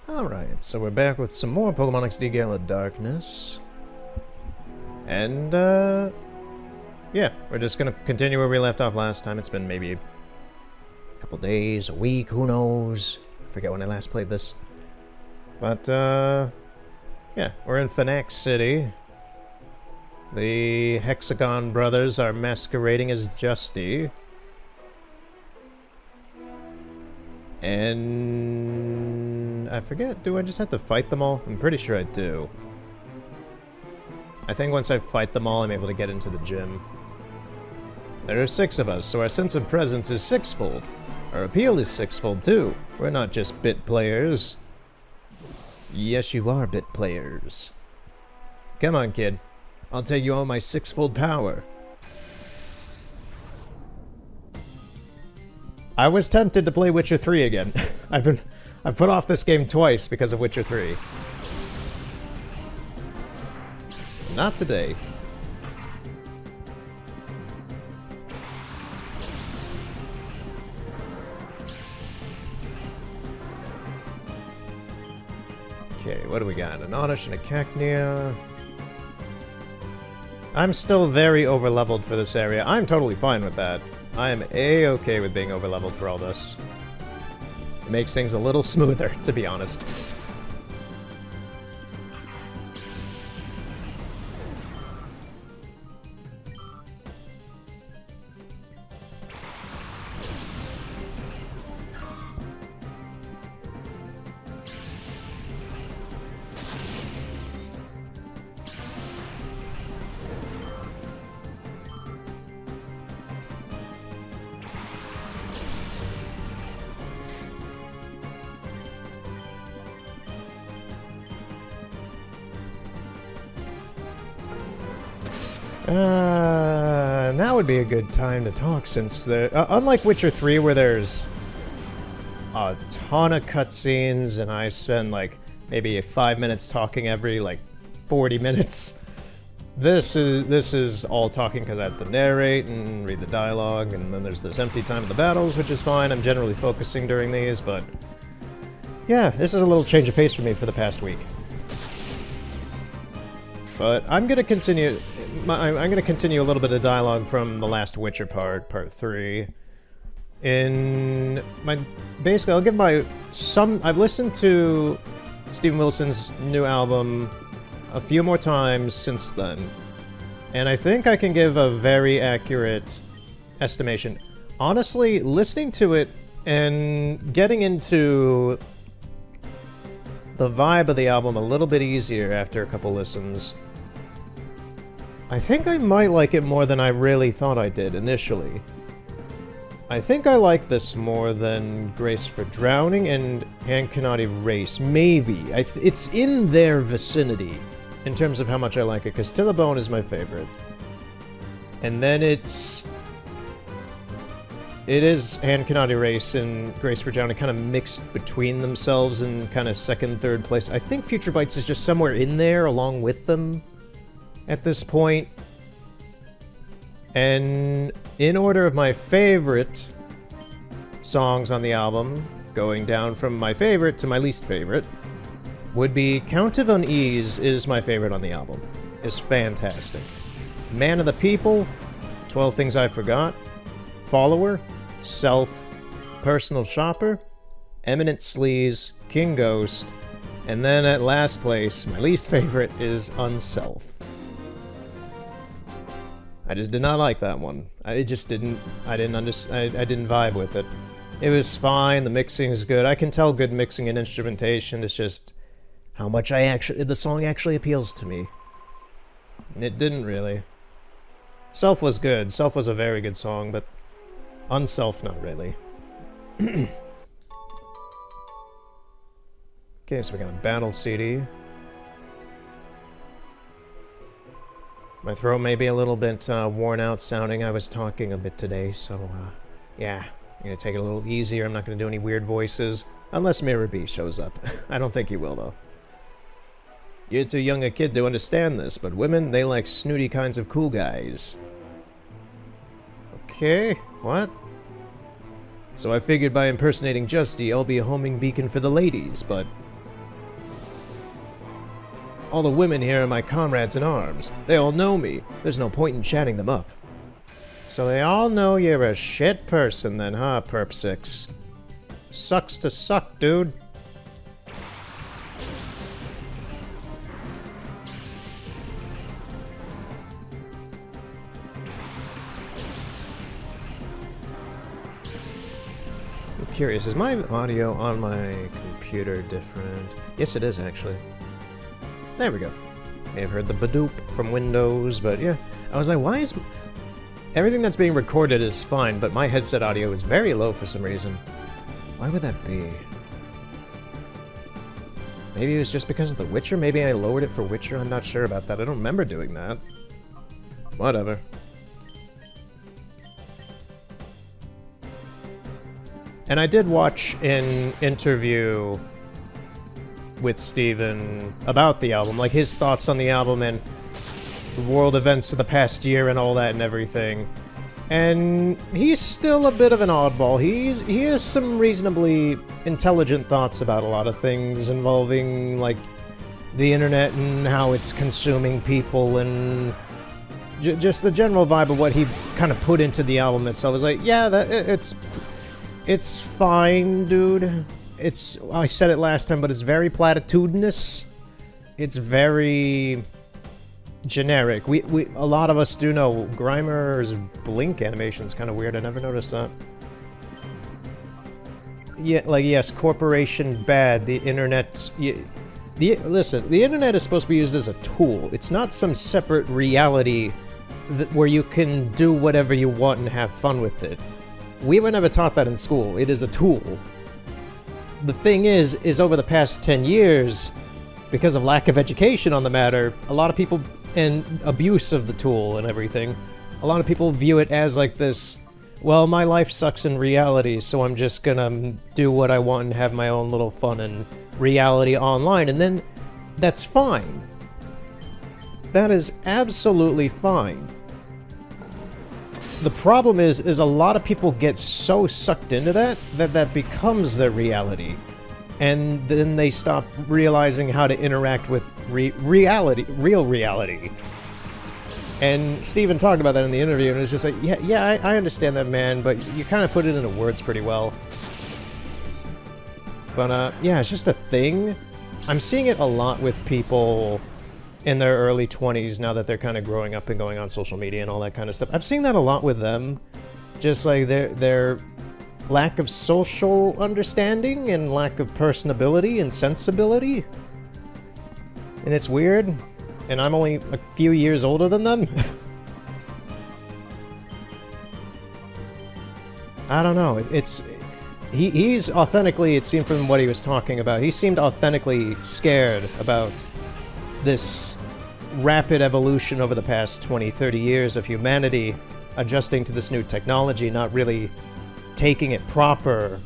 Alright, so we're back with some more Pokemon XD Gale of Darkness. And, yeah, we're just gonna continue where we left off last time. It's been maybe a couple days, a week, who knows? I forget when I last played this. But, yeah, we're in Phoenix City. The Hexagon brothers are masquerading as Justy. And I forget, do I just have to fight them all? I'm pretty sure I do. I think once I fight them all, I'm able to get into the gym. There are 6 of us, so our sense of presence is 6-fold. Our appeal is 6-fold too. We're not just bit players. Yes, you are bit players. Come on, kid. I'll tell you all my 6-fold power. I was tempted to play Witcher 3 again. I've put off this game twice because of Witcher 3. Not today. Okay, what do we got? An Oddish and a Cacnea. I'm still very overleveled for this area. I'm totally fine with that. I am a-okay with being overleveled for all this. It makes things a little smoother, to be honest. Now would be a good time to talk since unlike Witcher 3 where there's a ton of cutscenes and I spend like maybe 5 minutes talking every like 40 minutes. This is all talking because I have to narrate and read the dialogue, and then there's this empty time in the battles, which is fine. I'm generally focusing during these, but yeah, this is a little change of pace for me for the past week. But I'm gonna continue. I'm gonna continue a little bit of dialogue from the last Witcher part 3. Basically, I'll give I've listened to Steven Wilson's new album a few more times since then, and I think I can give a very accurate estimation. Honestly, listening to it and getting into the vibe of the album a little bit easier after a couple listens, I think I might like it more than I really thought I did initially. I think I like this more than Grace for Drowning and Hand Cannot Erase. Maybe. It's in their vicinity in terms of how much I like it, because To The Bone is my favorite. And then it is Hand Cannot Erase and Grace for Drowning kind of mixed between themselves in kind of second, third place. I think Future Bites is just somewhere in there along with them at this point. And in order of my favorite songs on the album, going down from my favorite to my least favorite, would be Count of Unease is my favorite on the album. It's fantastic. Man of the People, 12 Things I Forgot, Follower, Self, Personal Shopper, Eminent Sleaze, King Ghost, and then at last place, my least favorite is Unself. I just did not like that one. I didn't vibe with it. It was fine, the mixing is good. I can tell good mixing and instrumentation. It's just how much the song actually appeals to me. It didn't really. Self was good. Self was a very good song, but Unself, not really. Okay, so we got a battle CD. My throat may be a little bit worn out sounding. I was talking a bit today, so yeah. I'm gonna take it a little easier. I'm not gonna do any weird voices. Unless Mirror B shows up. I don't think he will, though. You're too young a kid to understand this, but women, they like snooty kinds of cool guys. Okay, what? So I figured by impersonating Justy, I'll be a homing beacon for the ladies, but All the women here are my comrades in arms. They all know me. There's no point in chatting them up. So they all know you're a shit person then, huh, Perp 6? Sucks to suck, dude. I'm curious, is my audio on my computer different? Yes, it is, actually. There we go. May have heard the badoop from Windows, but yeah. I was like, why is... Everything that's being recorded is fine, but my headset audio is very low for some reason. Why would that be? Maybe it was just because of The Witcher? Maybe I lowered it for Witcher? I'm not sure about that. I don't remember doing that. Whatever. And I did watch an interview with Steven about the album, like his thoughts on the album and the world events of the past year and all that and everything. And he's still a bit of an oddball. He has some reasonably intelligent thoughts about a lot of things involving, like, the internet and how it's consuming people and just the general vibe of what he kind of put into the album itself. I was like, yeah, it's fine, dude. I said it last time, but it's very platitudinous. It's very generic. A lot of us do know Grimer's blink animation is kind of weird. I never noticed that. Yeah, like, yes, corporation bad. The internet. Listen, the internet is supposed to be used as a tool. It's not some separate reality where you can do whatever you want and have fun with it. We were never taught that in school. It is a tool. The thing is over the past 10 years, because of lack of education on the matter, a lot of people, and abuse of the tool and everything, a lot of people view it as like this, well, my life sucks in reality, so I'm just gonna do what I want and have my own little fun in reality online, and then that's fine. That is absolutely fine. The problem is a lot of people get so sucked into that becomes their reality. And then they stop realizing how to interact with real reality. And Steven talked about that in the interview, and it was just like, yeah, I understand that, man, but you kind of put it into words pretty well. But, yeah, it's just a thing. I'm seeing it a lot with people in their early 20s now that they're kind of growing up and going on social media and all that kind of stuff. I've seen that a lot with them. Just like their lack of social understanding and lack of personability and sensibility. And it's weird. And I'm only a few years older than them. I don't know. He's authentically, it seemed from what he was talking about, he seemed authentically scared about this rapid evolution over the past 20, 30 years of humanity adjusting to this new technology, not really taking it proper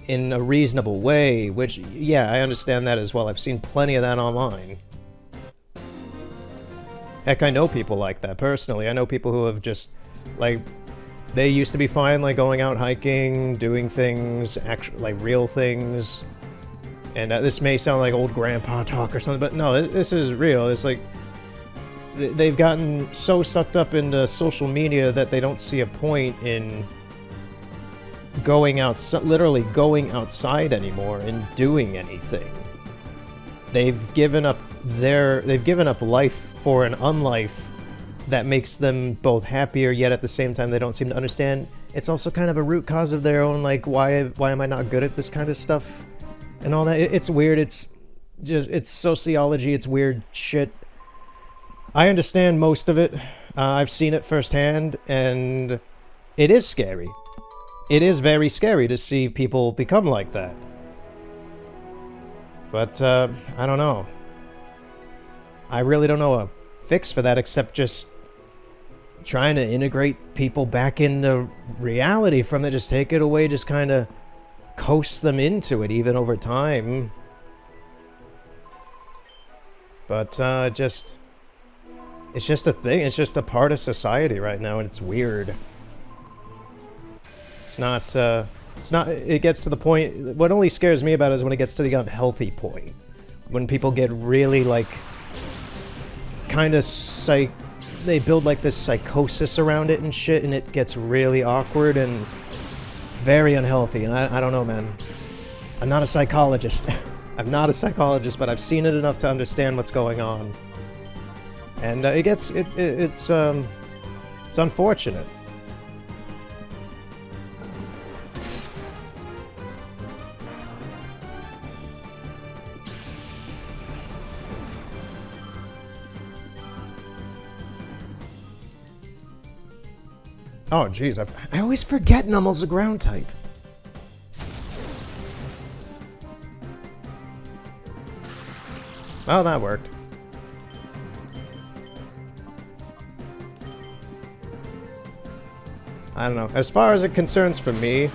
in a reasonable way, which, yeah, I understand that as well. I've seen plenty of that online. Heck, I know people like that, personally. I know people who have just, like, they used to be fine, like, going out hiking, doing things, actually, like, real things. And this may sound like old grandpa talk or something, but no, this is real. It's like, they've gotten so sucked up into social media that they don't see a point in going outside, literally going outside anymore and doing anything. They've given up life for an unlife that makes them both happier, yet at the same time they don't seem to understand. It's also kind of a root cause of their own, like, why am I not good at this kind of stuff? And all that. It's weird. It's sociology. It's weird shit. I understand most of it. I've seen it firsthand, and it is scary. It is very scary to see people become like that. But, I don't know. I really don't know a fix for that except just trying to integrate people back into reality from it. Just take it away, just kind of coast them into it, even over time. But, it's just a thing. It's just a part of society right now, and it's weird. It's not, it gets to the point, what only scares me about it is when it gets to the unhealthy point. when people get really, like, kind of they build, like, this psychosis around it and shit, and it gets really awkward and very unhealthy, and I don't know, man. I'm not a psychologist. I'm not a psychologist, but I've seen it enough to understand what's going on. And it's unfortunate. Oh, jeez, I always forget Nummel's a ground type. Oh, that worked. I don't know. As far as it concerns for me,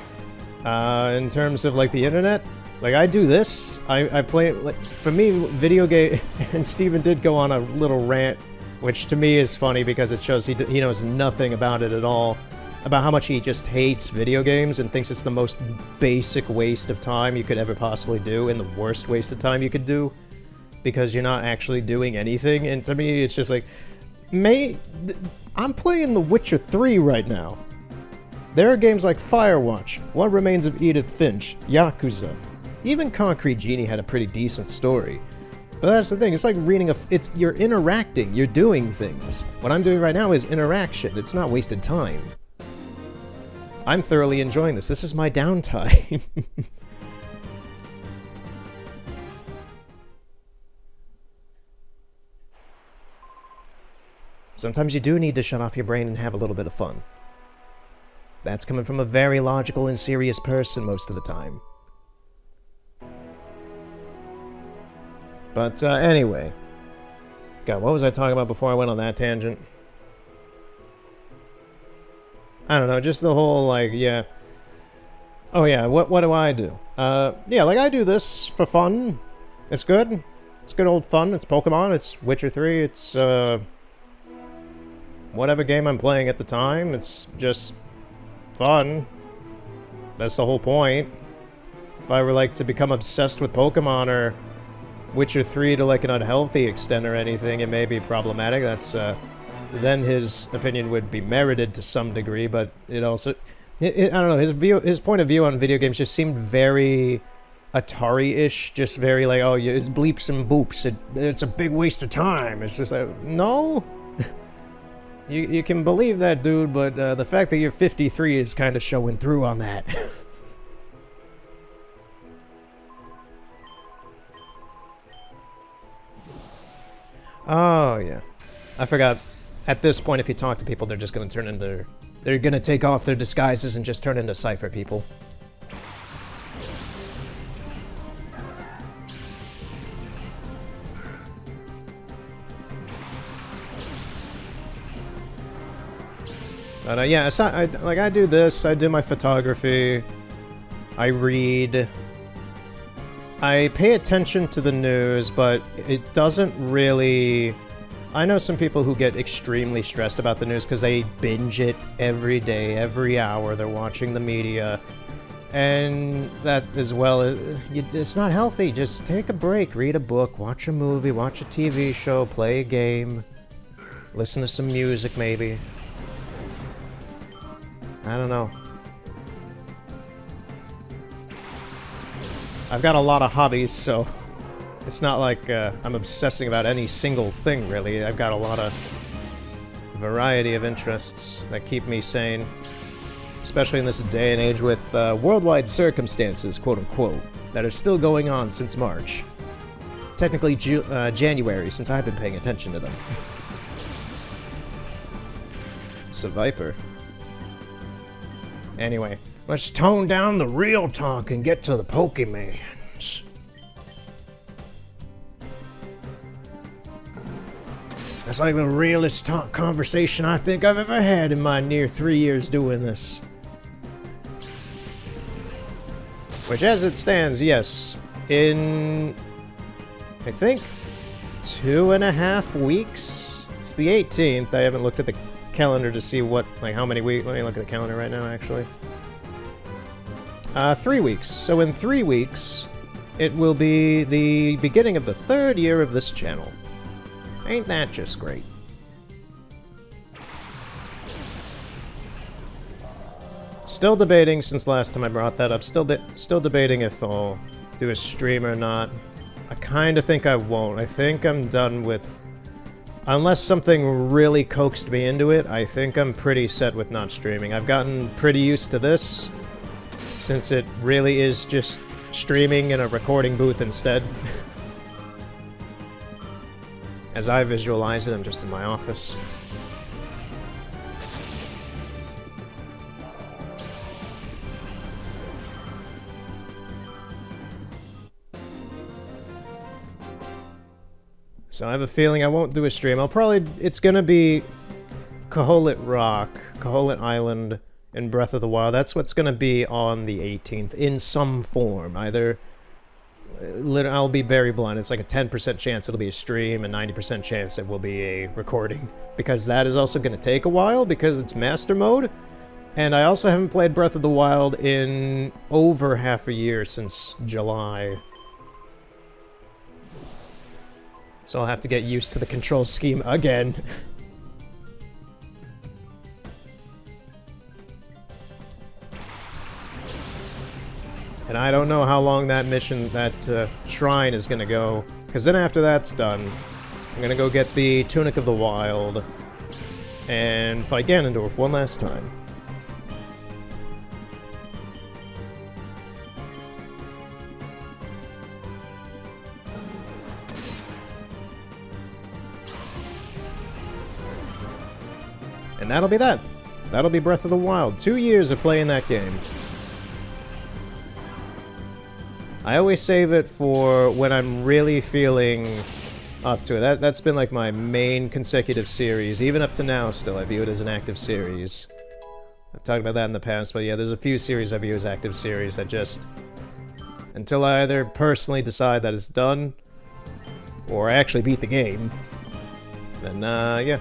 in terms of, like, the internet, like, I do this. I play, like, for me, video game, and Steven did go on a little rant, which to me is funny because it shows he knows nothing about it at all, about how much he just hates video games and thinks it's the most basic waste of time you could ever possibly do, and the worst waste of time you could do, because you're not actually doing anything. And to me, it's just like, I'm playing The Witcher 3 right now. There are games like Firewatch, What Remains of Edith Finch, Yakuza. Even Concrete Genie had a pretty decent story. But that's the thing, it's like reading you're interacting, you're doing things. What I'm doing right now is interaction, it's not wasted time. I'm thoroughly enjoying this. This is my downtime. Sometimes you do need to shut off your brain and have a little bit of fun. That's coming from a very logical and serious person most of the time. But, anyway. God, what was I talking about before I went on that tangent? I don't know, just the whole, like, yeah. Oh yeah, what do I do? Yeah, like, I do this for fun. It's good. It's good old fun. It's Pokemon, it's Witcher 3, it's, whatever game I'm playing at the time. It's just fun. That's the whole point. If I were, like, to become obsessed with Pokemon or Witcher 3 to, like, an unhealthy extent or anything, it may be problematic. That's, then his opinion would be merited to some degree, but it also... I don't know, his point of view on video games just seemed very Atari-ish, just very like, oh, it's bleeps and boops, it's a big waste of time. It's just like, no? You can believe that, dude, but the fact that you're 53 is kind of showing through on that. Oh, yeah. I forgot. At this point, if you talk to people, they're just going to turn into... They're going to take off their disguises and just turn into Cypher people. But yeah, I do this, I do my photography, I read, I pay attention to the news, but it doesn't really... I know some people who get extremely stressed about the news because they binge it every day, every hour, they're watching the media, and that as well, it's not healthy. Just take a break, read a book, watch a movie, watch a TV show, play a game, listen to some music maybe. I don't know. I've got a lot of hobbies, so it's not like I'm obsessing about any single thing, really. I've got a lot of variety of interests that keep me sane, especially in this day and age with worldwide circumstances, quote-unquote, that are still going on since March. Technically January, since I've been paying attention to them. So Viper. Anyway, let's tone down the real talk and get to the Pokemons. That's like the realest talk conversation I think I've ever had in my near 3 years doing this. Which, as it stands, yes, in, I think, 2.5 weeks? It's the 18th, I haven't looked at the calendar to see what, like, how many weeks. Let me look at the calendar right now, actually. 3 weeks. So in 3 weeks, it will be the beginning of the 3rd year of this channel. Ain't that just great? Still debating since last time I brought that up. Still debating if I'll do a stream or not. I kind of think I won't. I think I'm done with... Unless something really coaxed me into it, I think I'm pretty set with not streaming. I've gotten pretty used to this, since it really is just streaming in a recording booth instead. As I visualize it, I'm just in my office. So I have a feeling I won't do a stream. It's gonna be Koholint Rock, Koholint Island, and Breath of the Wild. That's what's gonna be on the 18th, in some form. Either, I'll be very blunt, it's like a 10% chance it'll be a stream, and 90% chance it will be a recording. Because that is also gonna take a while, because it's Master Mode. And I also haven't played Breath of the Wild in over half a year, since July. So I'll have to get used to the control scheme again. And I don't know how long that mission, that shrine is gonna go. Because then after that's done, I'm gonna go get the Tunic of the Wild and fight Ganondorf one last time. And that'll be that. That'll be Breath of the Wild. 2 years of playing that game. I always save it for when I'm really feeling up to it. That's been like my main consecutive series. Even up to now still, I view it as an active series. I've talked about that in the past, but yeah, there's a few series I view as active series that just... Until I either personally decide that it's done, or I actually beat the game, then, yeah.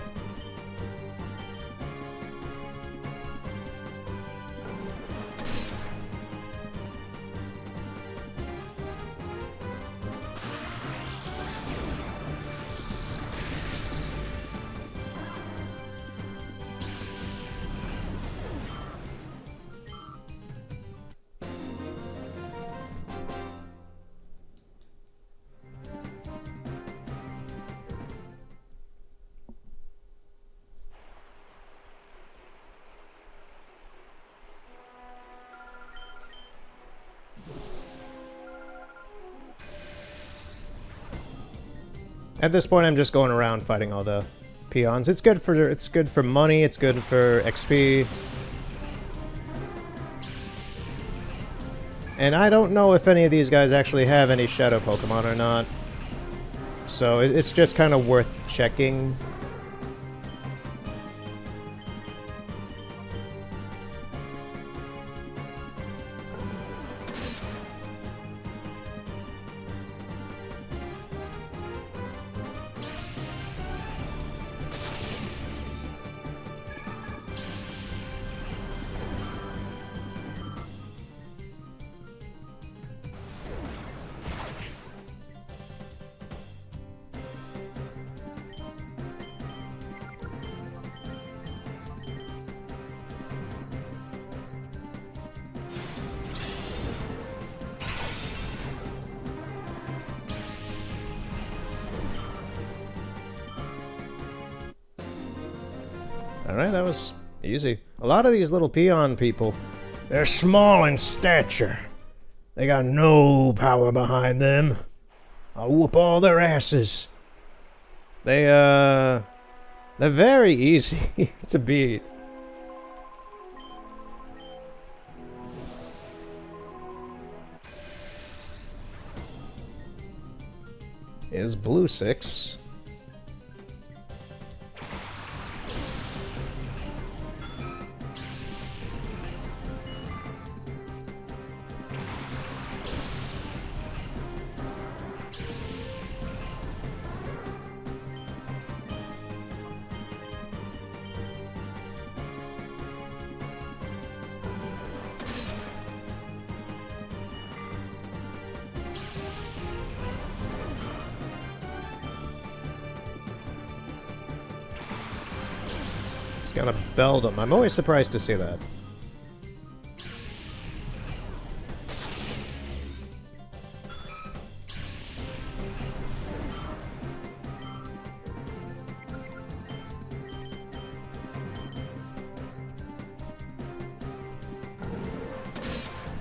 At this point, I'm just going around fighting all the peons. It's good for money. It's good for XP. And I don't know if any of these guys actually have any shadow Pokemon or not. So it's just kind of worth checking. Alright, that was easy. A lot of these little peon people, they're small in stature. They got no power behind them. I'll whoop all their asses. They're very easy to beat. Is blue 6. gonna belt him. I'm always surprised to see that.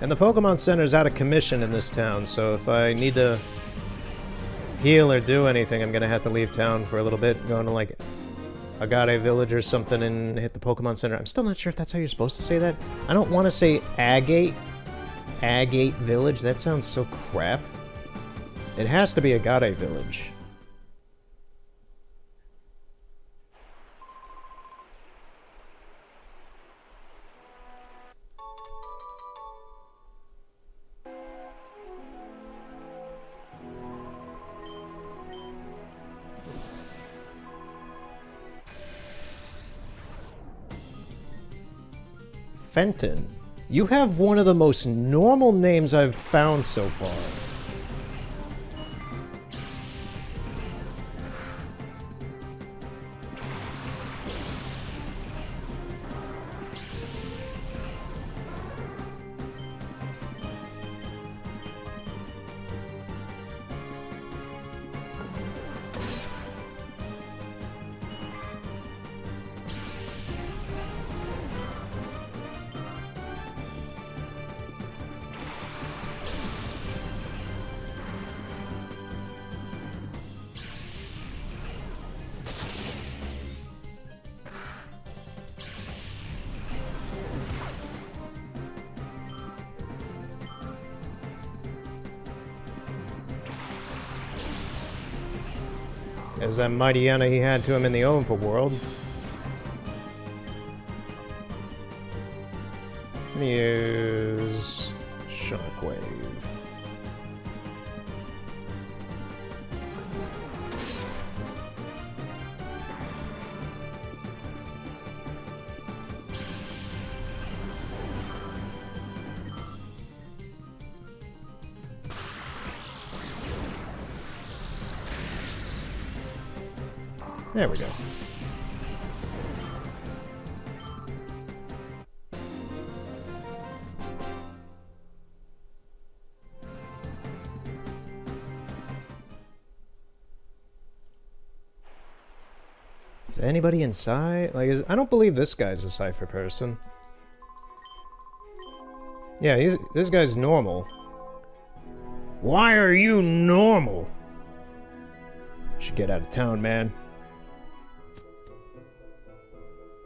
And the Pokemon Center's out of commission in this town, so if I need to heal or do anything, I'm gonna have to leave town for a little bit, going to like Agate Village or something and hit the Pokemon Center. I'm still not sure if that's how you're supposed to say that. I don't want to say Agate. Agate Village? That sounds so crap. It has to be Agate Village. Fenton. You have one of the most normal names I've found so far. There's that Mightyena he had to him in the overworld. Use Shockwave. There we go. Is anybody inside? Like, I don't believe this guy's a Cypher person. Yeah, this guy's normal. Why are you normal? Should get out of town, man.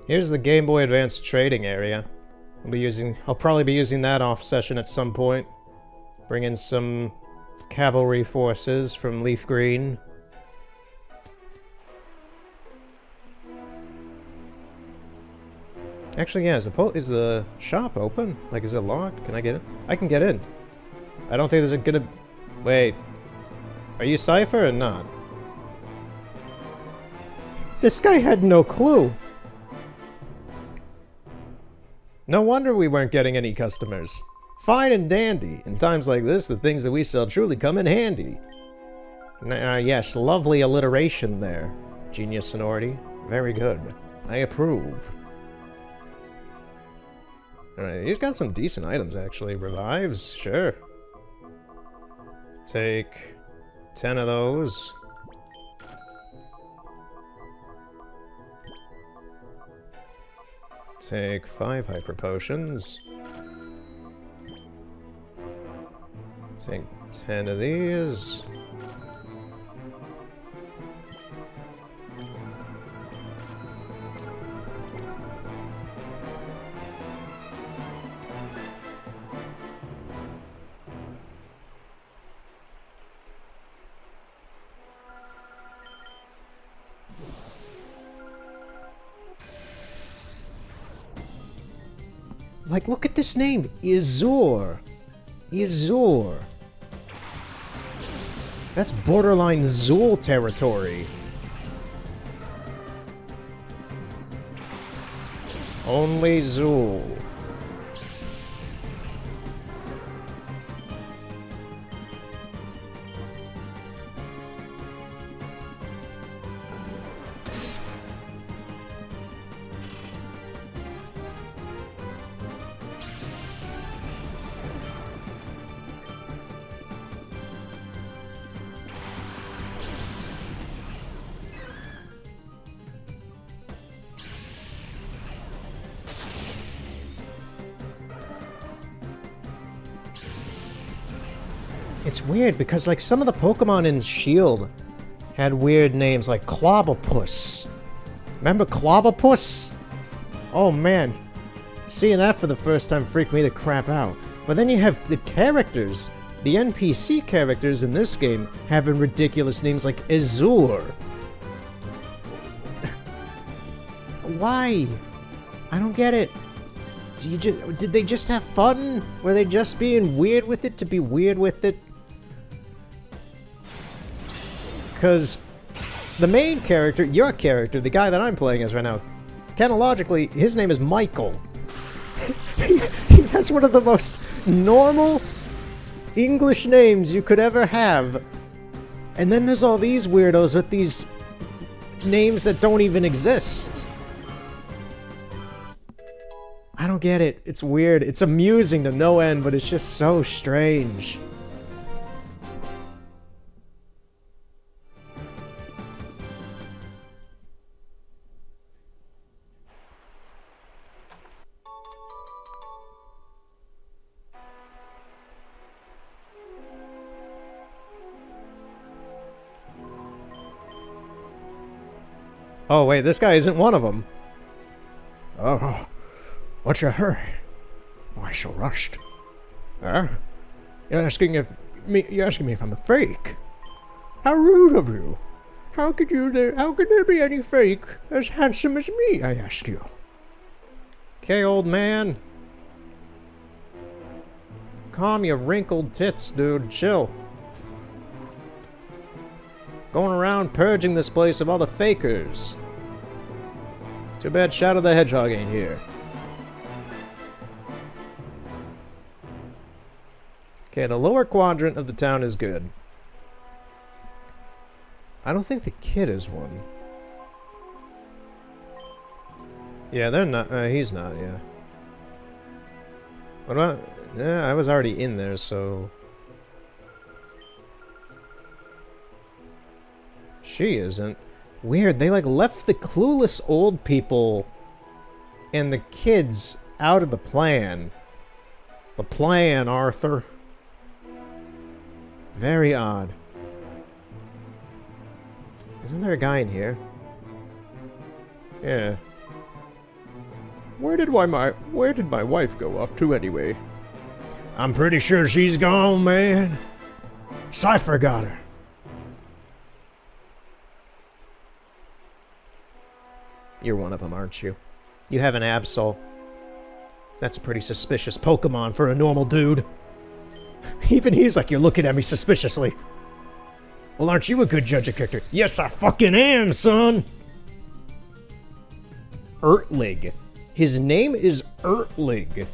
Here's the Game Boy Advance trading area. I'll probably be using that off session at some point. Bring in some cavalry forces from Leaf Green. Actually, yeah, is the shop open? Like, is it locked? Can I get in? I can get in. I don't think there's a good... Wait. Are you Cypher or not? This guy had no clue. No wonder we weren't getting any customers. Fine and dandy. In times like this, the things that we sell truly come in handy. Yes, lovely alliteration there. Genius sonority. Very good. I approve. Alright, he's got some decent items, actually. Revives? Sure. Take 10 of those. Take 5 hyper potions. Take 10 of these. Like, look at this name! Izor! Izor! That's borderline Zool territory. Only Zool. It's weird because, like, some of the Pokemon in Shield had weird names like Clobberpuss. Remember Clobberpuss? Oh man, seeing that for the first time freaked me the crap out. But then you have the characters. The NPC characters in this game having ridiculous names like Azure. Why? I don't get it. Did they just have fun? Were they just being weird with it to be weird with it? Because the main character, your character, the guy that I'm playing as right now, canonically, his name is Michael. He has one of the most normal English names you could ever have. And then there's all these weirdos with these names that don't even exist. I don't get it. It's weird. It's amusing to no end, but it's just so strange. Oh wait, this guy isn't one of them. Oh, what's your hurry? Why so rushed? Huh? You're asking me if I'm a fake? How rude of you! How could there be any fake as handsome as me, I ask you? Okay, old man. Calm your wrinkled tits, dude. Chill. Going around purging this place of all the fakers. Too bad Shadow the Hedgehog ain't here. Okay, the lower quadrant of the town is good. I don't think the kid is one. Yeah, they're not. He's not, yeah. What about... Yeah, I was already in there, so... She isn't. Weird, they like left the clueless old people and the kids out of the plan. The plan, Arthur. Very odd. Isn't there a guy in here? Yeah. Where did my wife go off to anyway? I'm pretty sure she's gone, man. Cypher got her. You're one of them, aren't you? You have an Absol. That's a pretty suspicious Pokemon for a normal dude. Even he's like, you're looking at me suspiciously. Well, aren't you a good judge of character? Yes, I fucking am, son! Ertlig. His name is Ertlig.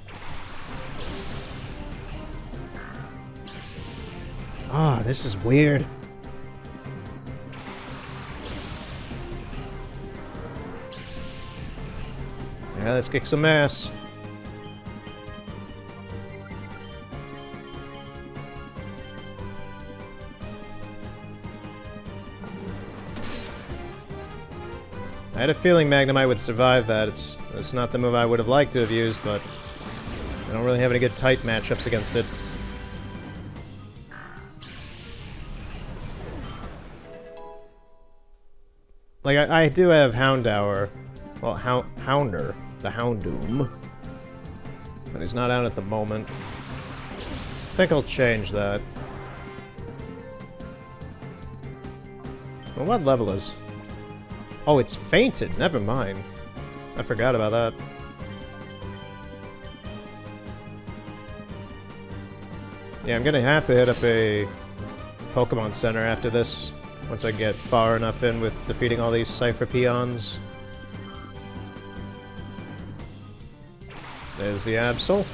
Ah, this is weird. Yeah, let's kick some ass. I had a feeling Magnemite would survive that. It's not the move I would have liked to have used, but I don't really have any good tight matchups against it. Like, I do have Houndour. Well, Hounder. The Houndoom. But he's not out at the moment. I think I'll change that. Well, what level is... Oh, it's fainted. Never mind. I forgot about that. Yeah, I'm gonna have to hit up a Pokemon Center after this, once I get far enough in with defeating all these Cypher peons. There's the Absol.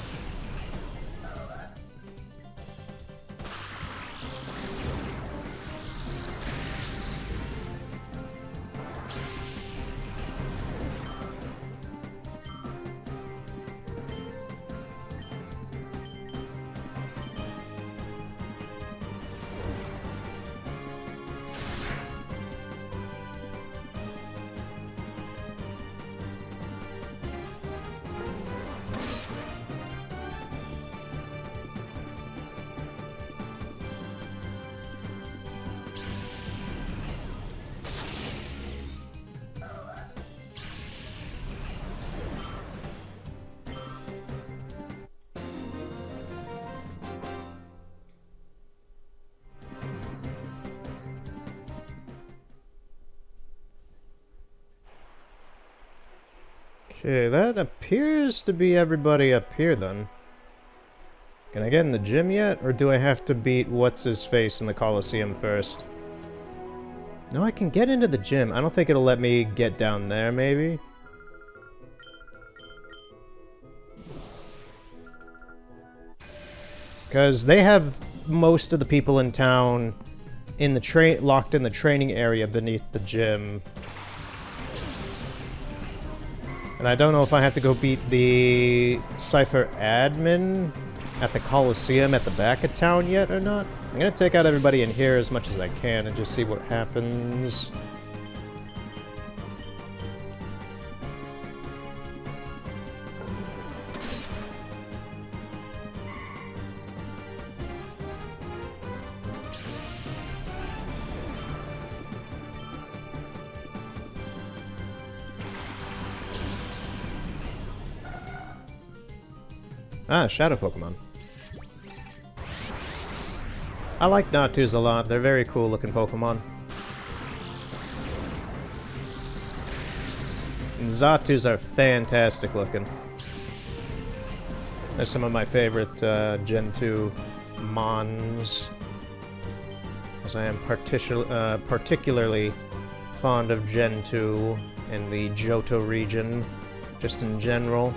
Okay, that appears to be everybody up here then. Can I get in the gym yet, or do I have to beat what's-his-face in the Coliseum first? No, I can get into the gym. I don't think it'll let me get down there, maybe? Because they have most of the people in town in the locked in the training area beneath the gym. And I don't know if I have to go beat the Cypher admin at the Coliseum at the back of town yet or not. I'm gonna take out everybody in here as much as I can and just see what happens. Ah, Shadow Pokemon. I like Natus a lot. They're very cool looking Pokemon. And Zatus are fantastic looking. They're some of my favorite Gen 2 Mons. As I am particularly fond of Gen 2 in the Johto region, just in general.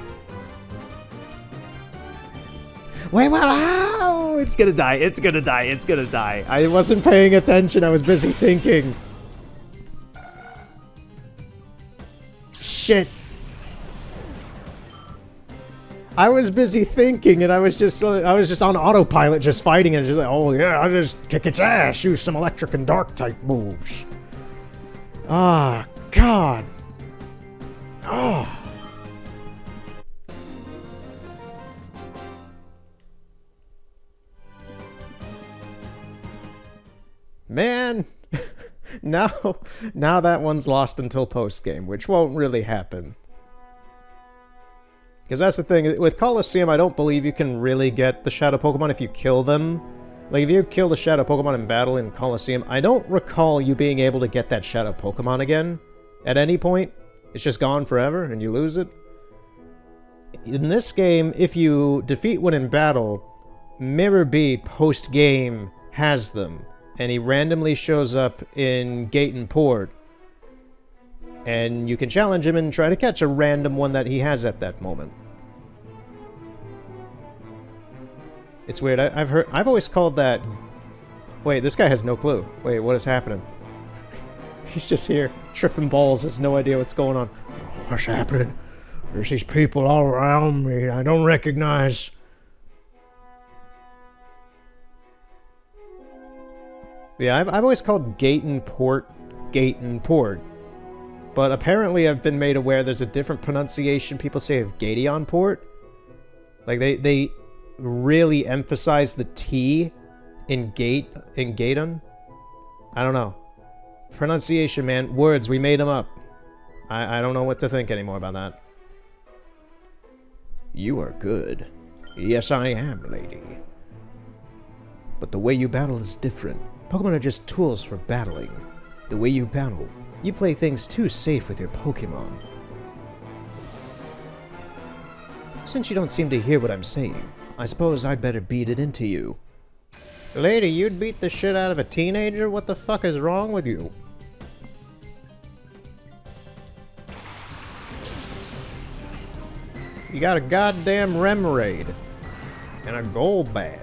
Wait, what? Oh, it's gonna die, it's gonna die, it's gonna die. I wasn't paying attention, I was busy thinking. Shit. I was busy thinking and I was just on autopilot just fighting and just like, oh yeah, I'll just kick its ass, use some electric and dark type moves. Ah, God. Oh. Man, now that one's lost until post-game, which won't really happen. Because that's the thing, with Coliseum, I don't believe you can really get the Shadow Pokemon if you kill them. Like, if you kill the Shadow Pokemon in battle in Coliseum, I don't recall you being able to get that Shadow Pokemon again at any point. It's just gone forever, and you lose it. In this game, if you defeat one in battle, Mirror B post-game has them. And he randomly shows up in Gate and Port. And you can challenge him and try to catch a random one that he has at that moment. It's weird, I've always called that... Wait, this guy has no clue. Wait, what is happening? He's just here, tripping balls, has no idea what's going on. What's happening? There's these people all around me I don't recognize. Yeah, I've always called Gate and Port, but apparently I've been made aware there's a different pronunciation people say of Gateon Port. Like, they really emphasize the T in Gateon. I don't know. Pronunciation, man. Words, we made them up. I don't know what to think anymore about that. You are good. Yes, I am, lady. But the way you battle is different. Pokemon are just tools for battling. The way you battle, you play things too safe with your Pokemon. Since you don't seem to hear what I'm saying, I suppose I'd better beat it into you. Lady, you'd beat the shit out of a teenager? What the fuck is wrong with you? You got a goddamn Remoraid. And a Golbat.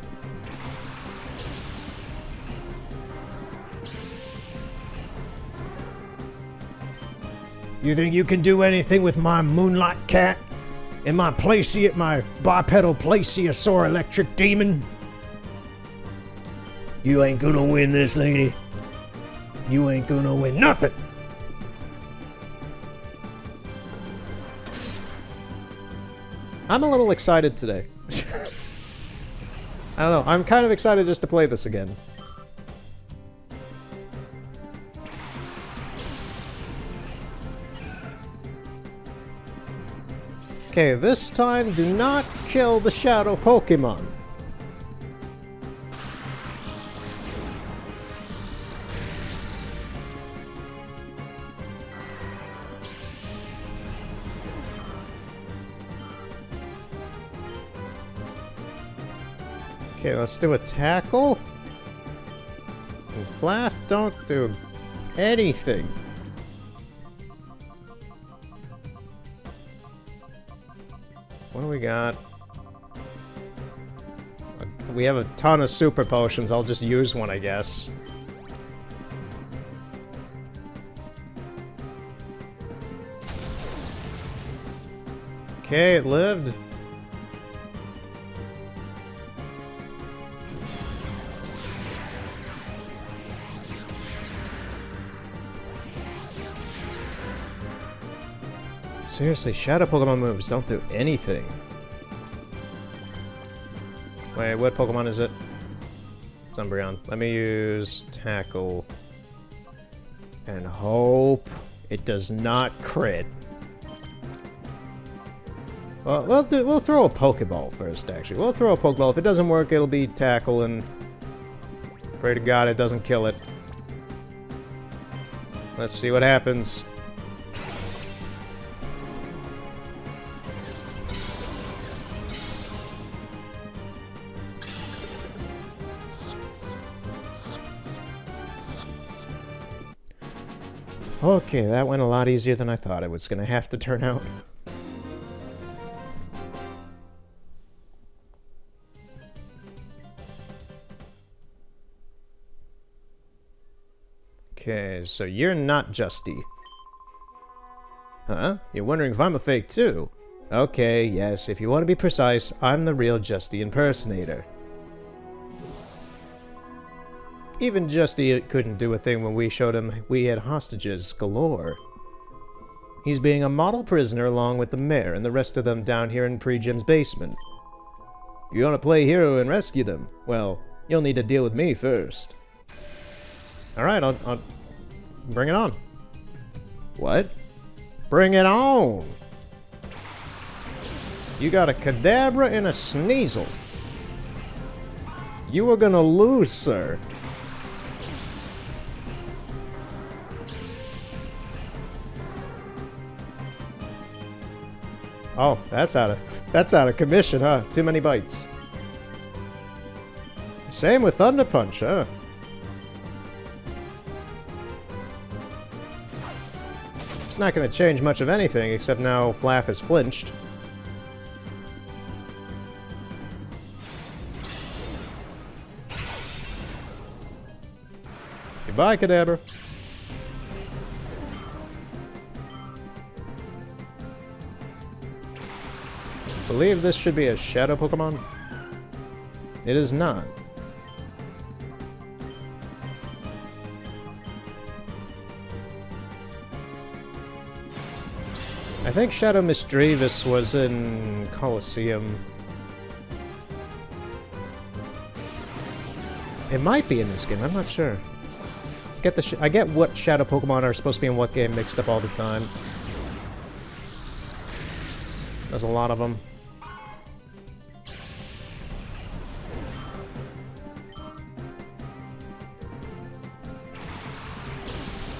You think you can do anything with my Moonlight Cat? And my bipedal Plesiosaur electric demon? You ain't gonna win this, lady. You ain't gonna win nothing. I'm a little excited today. I don't know, I'm kind of excited just to play this again. Okay, this time, do not kill the Shadow Pokemon. Okay, let's do a tackle. And Flaff, don't do anything. What do we got? We have a ton of super potions. I'll just use one, I guess. Okay, it lived. Seriously, Shadow Pokemon moves don't do anything. Wait, what Pokemon is it? It's Umbreon. Let me use Tackle. And hope it does not crit. Well, we'll throw a Pokeball first, actually. We'll throw a Pokeball. If it doesn't work, it'll be Tackle, and pray to God it doesn't kill it. Let's see what happens. Okay, that went a lot easier than I thought it was gonna have to turn out. Okay, so you're not Justy. Huh? You're wondering if I'm a fake too? Okay, yes, if you want to be precise, I'm the real Justy impersonator. Even Justy couldn't do a thing when we showed him we had hostages galore. He's being a model prisoner along with the mayor and the rest of them down here in Pre-Gym's basement. You want to play hero and rescue them? Well, you'll need to deal with me first. Alright, I'll bring it on. What? Bring it on! You got a Kadabra and a Sneasel. You are gonna lose, sir. Oh, that's out of commission, huh? Too many bites. Same with Thunder Punch, huh? It's not going to change much of anything, except now Flaff has flinched. Goodbye, Kadabra. I believe this should be a Shadow Pokemon. It is not. I think Shadow Misdreavus was in Colosseum. It might be in this game, I'm not sure. I get what Shadow Pokemon are supposed to be in what game mixed up all the time. There's a lot of them.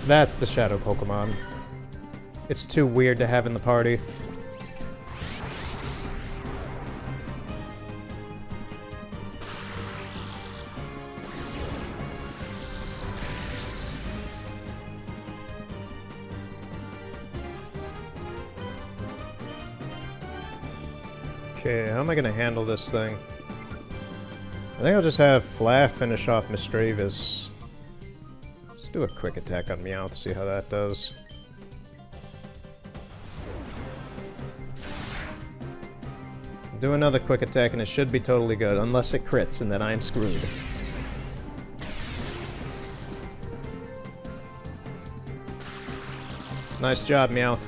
That's the Shadow Pokemon. It's too weird to have in the party. Okay, how am I gonna handle this thing? I think I'll just have Flaff finish off Misdreavus. Let's do a quick attack on Meowth, see how that does. Do another quick attack and it should be totally good, unless it crits and then I'm screwed. Nice job, Meowth.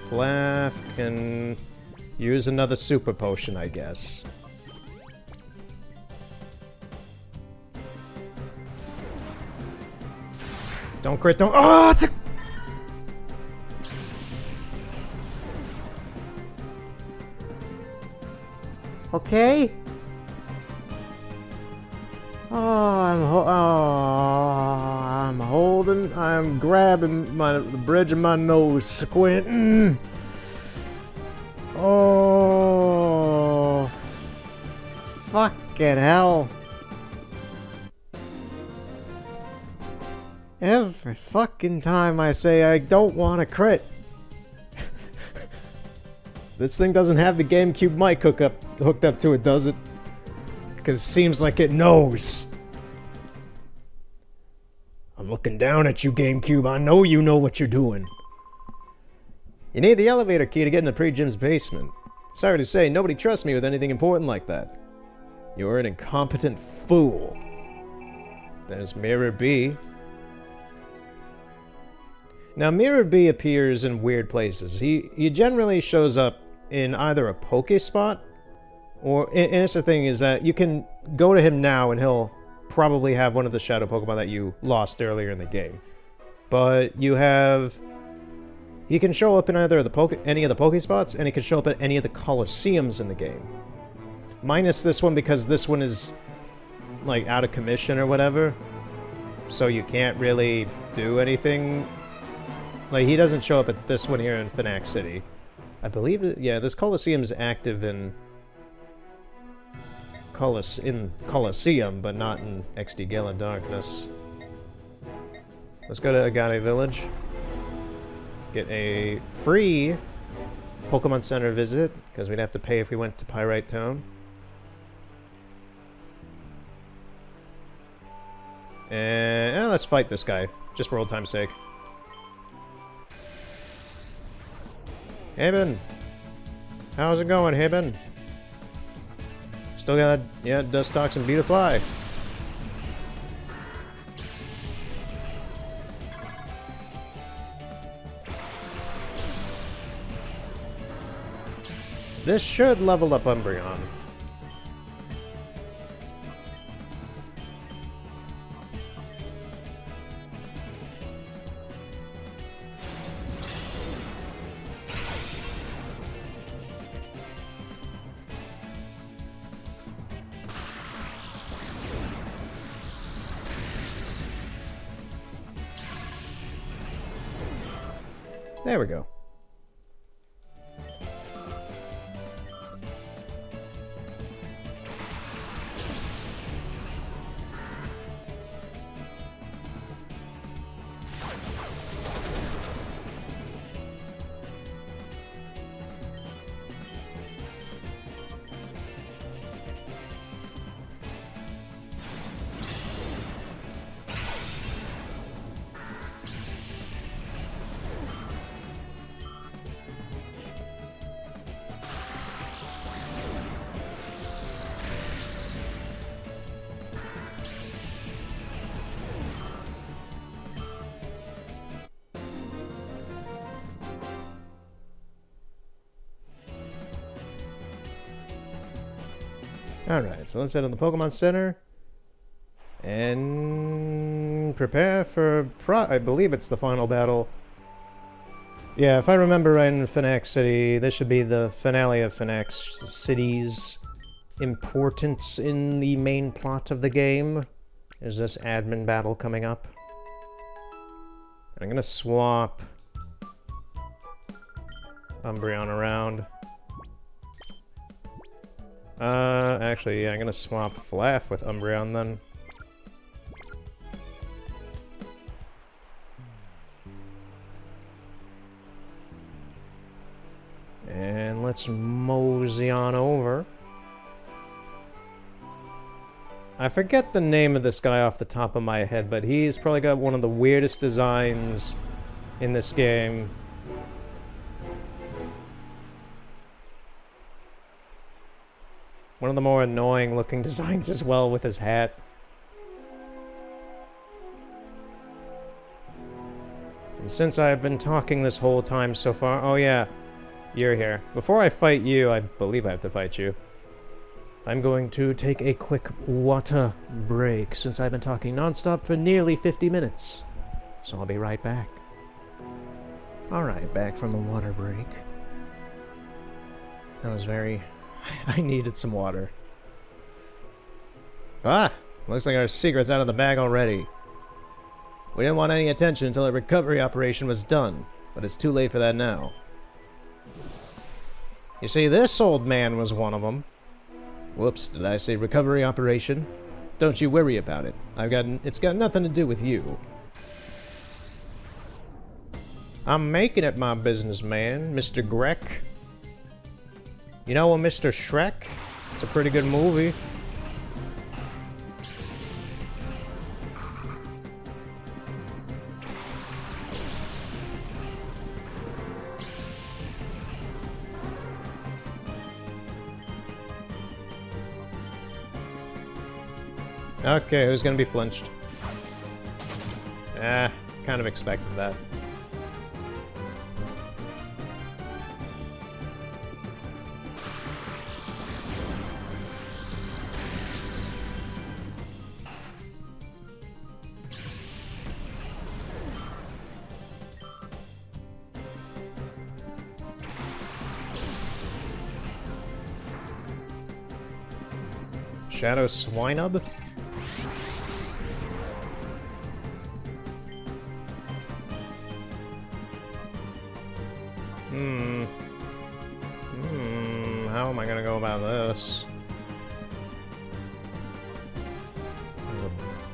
Flaff can use another super potion, I guess. Don't crit, don't— oh, it's a— okay? I'm grabbing the bridge of my nose, squinting. Oh, fucking hell. Every fucking time I say I don't want to crit. This thing doesn't have the GameCube mic hooked up to it, does it? Because it seems like it knows. I'm looking down at you, GameCube. I know you know what you're doing. You need the elevator key to get into Pre-Gym's basement. Sorry to say, nobody trusts me with anything important like that. You're an incompetent fool. There's Mirror B. Now, Mirror B appears in weird places. He generally shows up in either a Pokespot, or... And it's the thing is that you can go to him now and he'll probably have one of the Shadow Pokemon that you lost earlier in the game. But you have... He can show up in either of the any of the Pokespots, and he can show up at any of the Colosseums in the game. Minus this one, because this one is, like, out of commission or whatever. So you can't really do anything. Like, he doesn't show up at this one here in Phoenix City. I believe that, yeah, this Colosseum is active in Colosseum, but not in XD Gale of Darkness. Let's go to Agate Village. Get a free Pokemon Center visit, because we'd have to pay if we went to Pyrite Town. And let's fight this guy, just for old time's sake. Haben! How's it going, Haben? Still got, yeah, Dust Toxin Beautifly. This should level up Umbreon. There we go. Alright, so let's head to the Pokemon Center and prepare for I believe it's the final battle. Yeah, if I remember right, in Phoenix City, this should be the finale of Phoenix City's importance in the main plot of the game. Is this admin battle coming up? I'm gonna swap Umbreon around. Actually, yeah, I'm gonna swap Flaaff with Umbreon then. And let's mosey on over. I forget the name of this guy off the top of my head, but he's probably got one of the weirdest designs in this game. One of the more annoying looking designs as well with his hat. And since I've been talking this whole time so far... Oh yeah, you're here. Before I fight you, I believe I have to fight you. I'm going to take a quick water break since I've been talking nonstop for nearly 50 minutes. So I'll be right back. Alright, back from the water break. That was very I needed some water. Ah! Looks like our secret's out of the bag already. We didn't want any attention until the recovery operation was done, but it's too late for that now. You see, this old man was one of them. Whoops, did I say recovery operation? Don't you worry about it. It's got nothing to do with you. I'm making it my business, man, Mr. Grek. You know, Mr. Shrek? It's a pretty good movie. Okay, who's gonna be flinched? Kind of expected that. Shadow Swinub? How am I gonna go about this?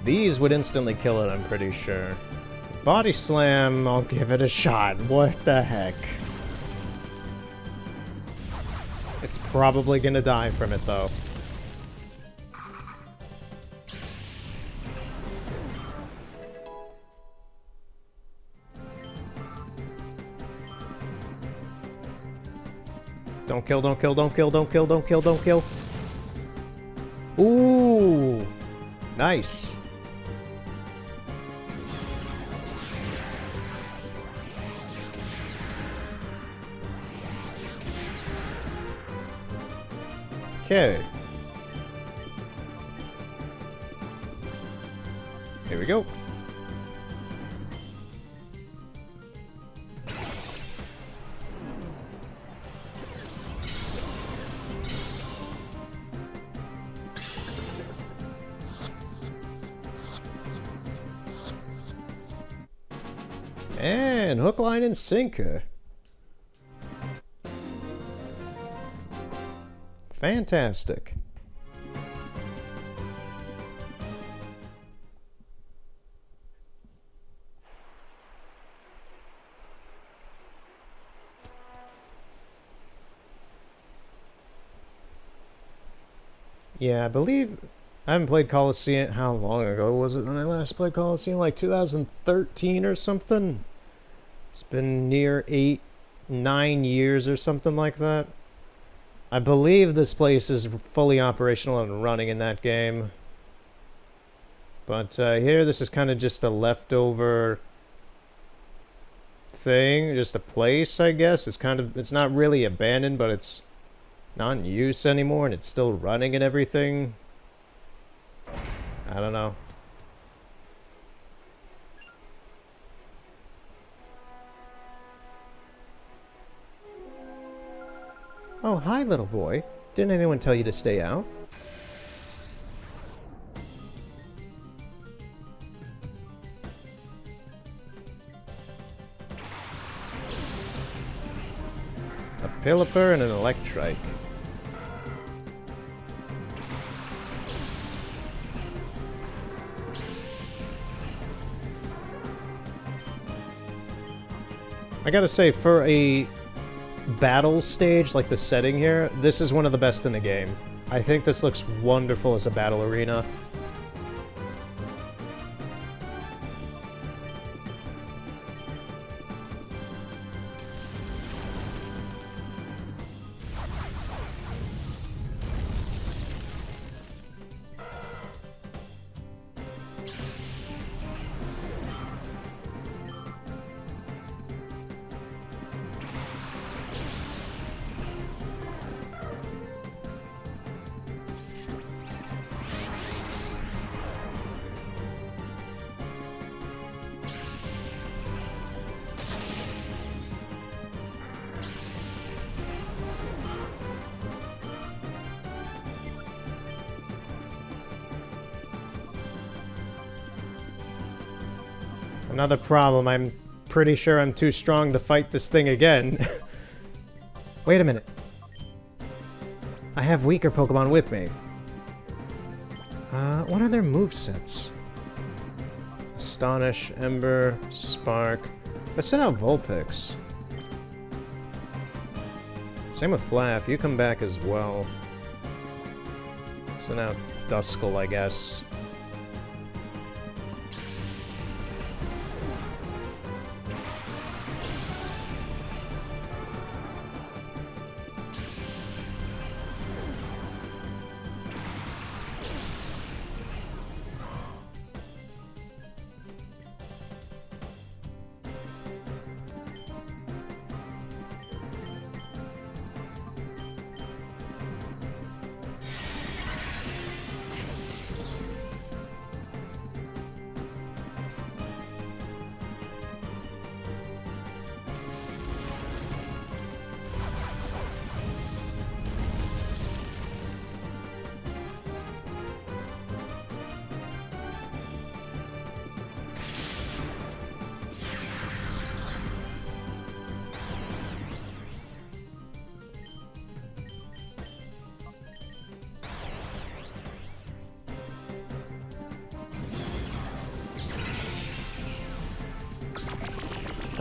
These would instantly kill it, I'm pretty sure. Body Slam, I'll give it a shot. What the heck? It's probably gonna die from it, though. Don't kill, don't kill, don't kill, don't kill, don't kill, don't kill. Ooh! Nice. Okay. Here we go. And hook, line, and sinker. Fantastic. Yeah, I believe I haven't played Coliseum. How long ago was it when I last played Coliseum? Like 2013 or something? It's been near 9 years or something like that. I believe this place is fully operational and running in that game. But here, this is kind of just a leftover thing. Just a place, I guess. It's not really abandoned, but it's not in use anymore, and it's still running and everything. I don't know. Oh, hi, little boy. Didn't anyone tell you to stay out? A Pillaper and an Electrike. I gotta say, for a battle stage like the setting here, this is one of the best in the game. I think this looks wonderful as a battle arena. Another problem, I'm pretty sure I'm too strong to fight this thing again. Wait a minute. I have weaker Pokemon with me. What are their movesets? Astonish, Ember, Spark. Let's send out Vulpix. Same with Flaaff, you come back as well. Send out Duskull, I guess.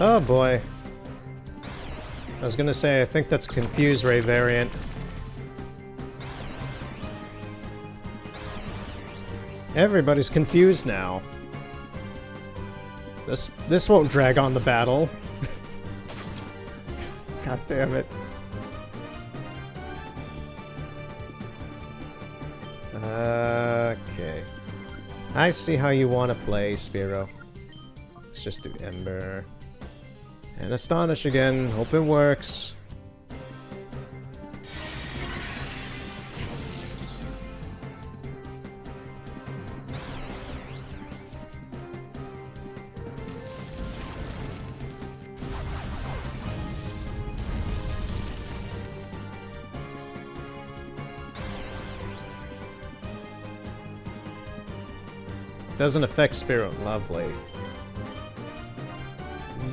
Oh boy. I was gonna say, I think that's a Confuse Ray variant. Everybody's confused now. This won't drag on the battle. God damn it. Okay. I see how you want to play, Spearow. Let's just do Ember. And Astonish again. Hope it works. Doesn't affect Spearow. Lovely.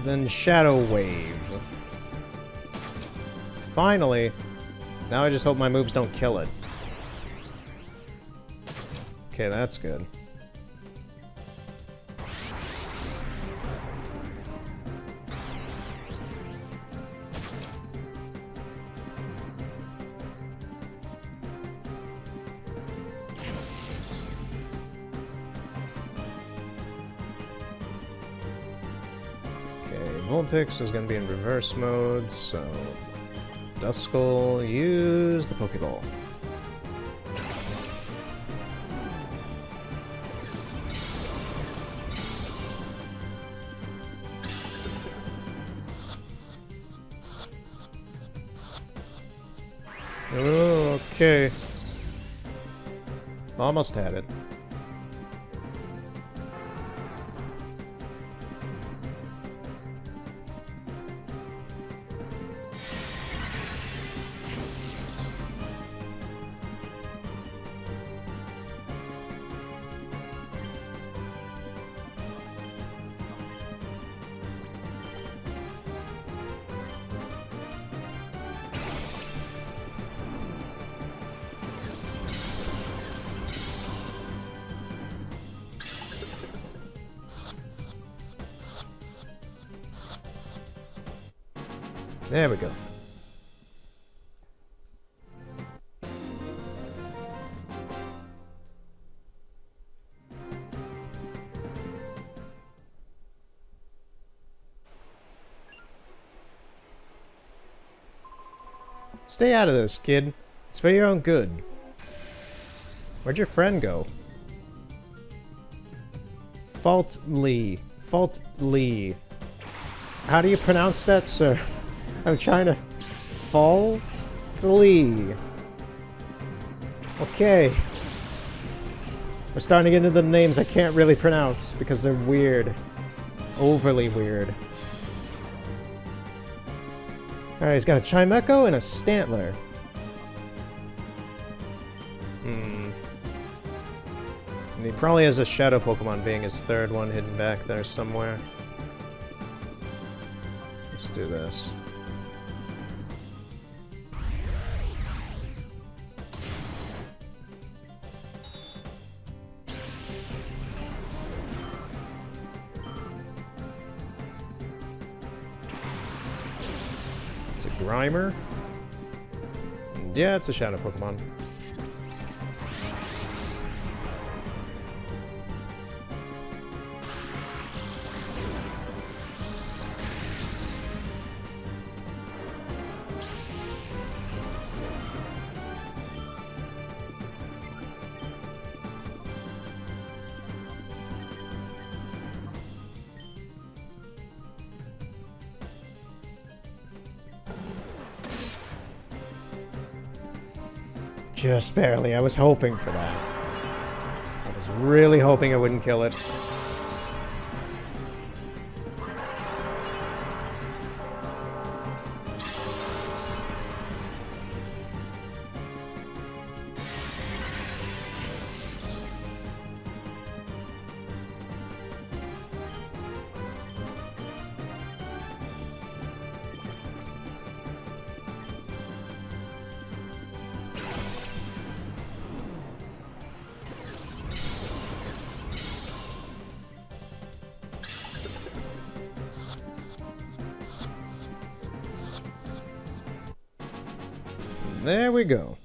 Then Shadow Wave. Finally. Now I just hope my moves don't kill it. Okay, that's good. Vulpix is going to be in reverse mode, so Duskull, use the Pokeball. Oh, okay. Almost had it. There we go. Stay out of this, kid. It's for your own good. Where'd your friend go? Faultly. Faultly. How do you pronounce that, sir? I'm trying to... Faultly. Okay. We're starting to get into the names I can't really pronounce because they're weird. Overly weird. Alright, he's got a Chimecho and a Stantler. And he probably has a shadow Pokemon being his third one hidden back there somewhere. Let's do this. It's a Grimer. And yeah, it's a shadow Pokemon. Just barely. I was hoping for that. I was really hoping I wouldn't kill it. There we go.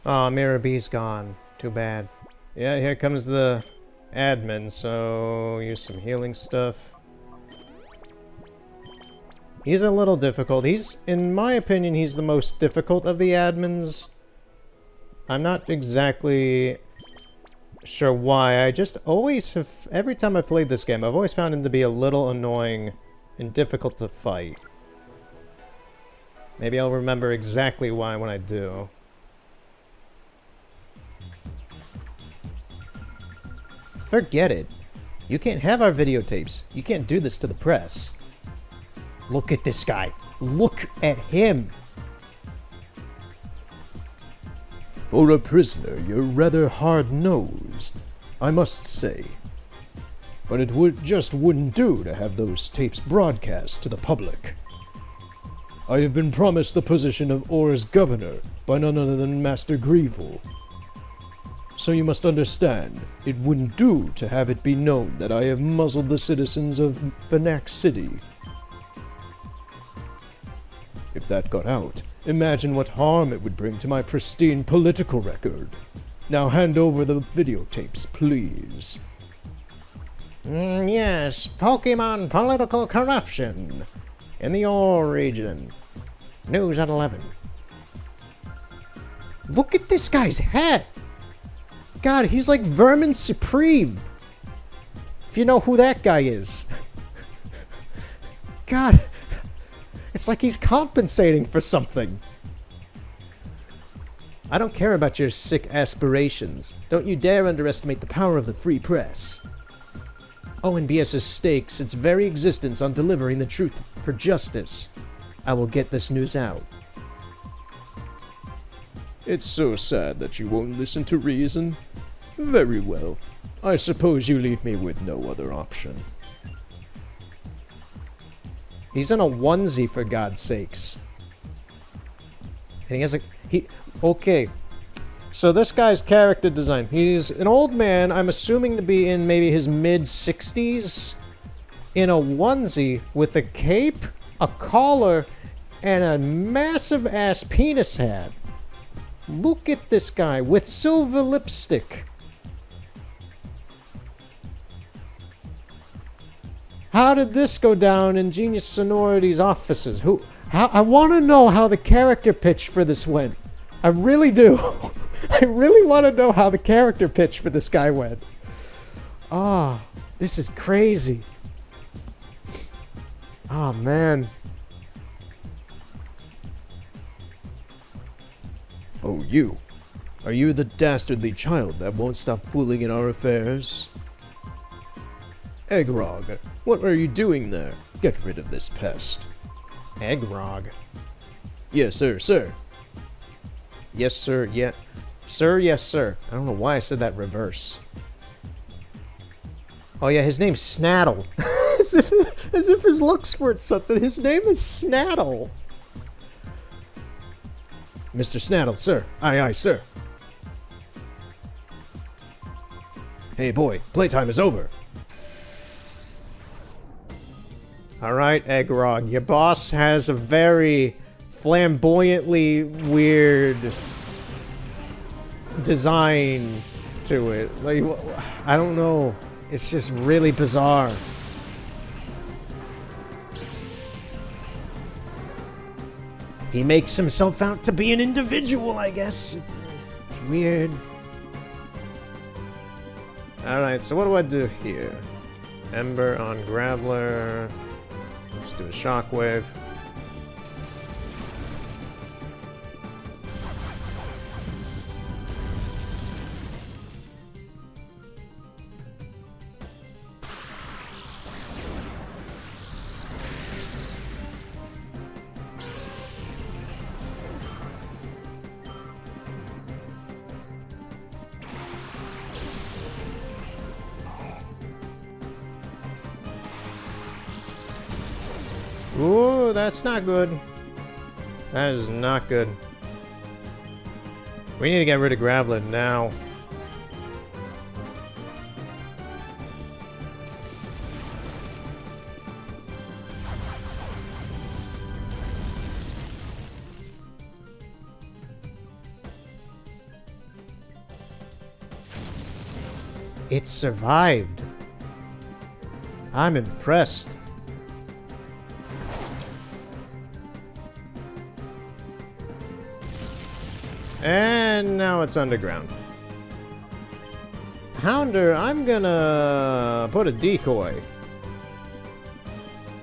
Aw, Mirror B's gone. Too bad. Yeah, here comes the admin, so use some healing stuff. He's a little difficult. In my opinion, he's the most difficult of the admins. I'm not exactly sure why. I just always have... Every time I've played this game, I've always found him to be a little annoying and difficult to fight. Maybe I'll remember exactly why when I do. Forget it. You can't have our videotapes. You can't do this to the press. Look at this guy. Look at him. For a prisoner, you're rather hard-nosed, I must say. But it just wouldn't do to have those tapes broadcast to the public. I have been promised the position of Or's governor by none other than Master Greevil. So you must understand, it wouldn't do to have it be known that I have muzzled the citizens of Phoenix City. If that got out, imagine what harm it would bring to my pristine political record. Now hand over the videotapes, please. Yes, Pokemon political corruption in the Ore region. News at 11. Look at this guy's hat! God, he's like Vermin Supreme! If you know who that guy is. God... It's like he's compensating for something. I don't care about your sick aspirations. Don't you dare underestimate the power of the free press. ONBS stakes its very existence on delivering the truth for justice. I will get this news out. It's so sad that you won't listen to reason. Very well. I suppose you leave me with no other option. He's in a onesie, for God's sakes. And he has a... Okay. So this guy's character design. He's an old man, I'm assuming to be in maybe his mid-60s. In a onesie with a cape, a collar, and a massive-ass penis hat. Look at this guy with silver lipstick. How did this go down in Genius Sonority's offices? I want to know how the character pitch for this went. I really do. I really want to know how the character pitch for this guy went. Ah, this is crazy. Oh, man. Oh, you. Are you the dastardly child that won't stop fooling in our affairs? Eggrog, what are you doing there? Get rid of this pest. Eggrog. Yes, sir, sir. Yes, sir, yeah. Sir, yes, sir. I don't know why I said that reverse. Oh yeah, his name's Snaddle. as if his looks weren't something. His name is Snaddle. Mr. Snaddle, sir. Aye, aye, sir. Hey, boy, playtime is over. Alright, Eggrog. Your boss has a very flamboyantly weird design to it. Like, I don't know. It's just really bizarre. He makes himself out to be an individual, I guess. It's weird. Alright, so what do I do here? Ember on Graveler. Just do a shockwave. Ooh, that's not good. That is not good. We need to get rid of Graveler now. It survived. I'm impressed. And now it's underground. Hounder, I'm gonna put a decoy.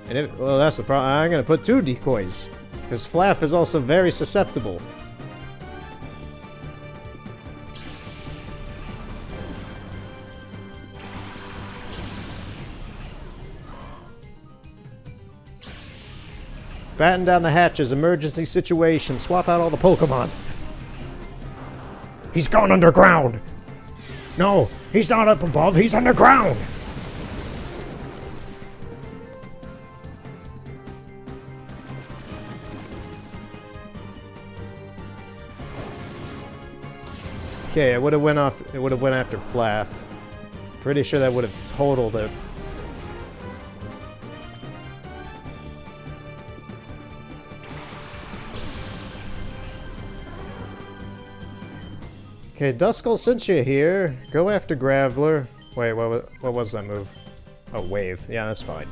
And if, well, that's the problem. I'm gonna put 2 decoys. Because Flap is also very susceptible. Batten down the hatches, emergency situation, swap out all the Pokemon. He's gone underground! No, he's not up above, he's underground! Okay, it would have went after Flaf. Pretty sure that would have totaled it. Okay, Duskull, since you're here, go after Graveler. Wait, what was that move? Oh, wave. Yeah, that's fine.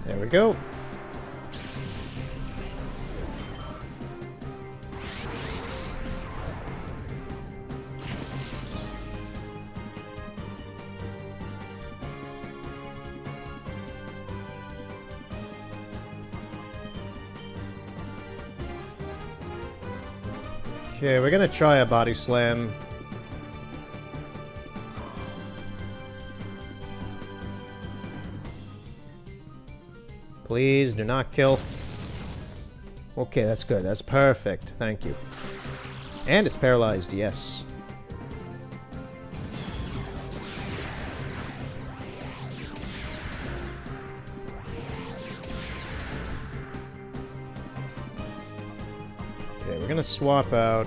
There we go. Okay, we're gonna try a body slam. Please do not kill. Okay, that's good. That's perfect. Thank you. And it's paralyzed, yes. Okay, we're gonna swap out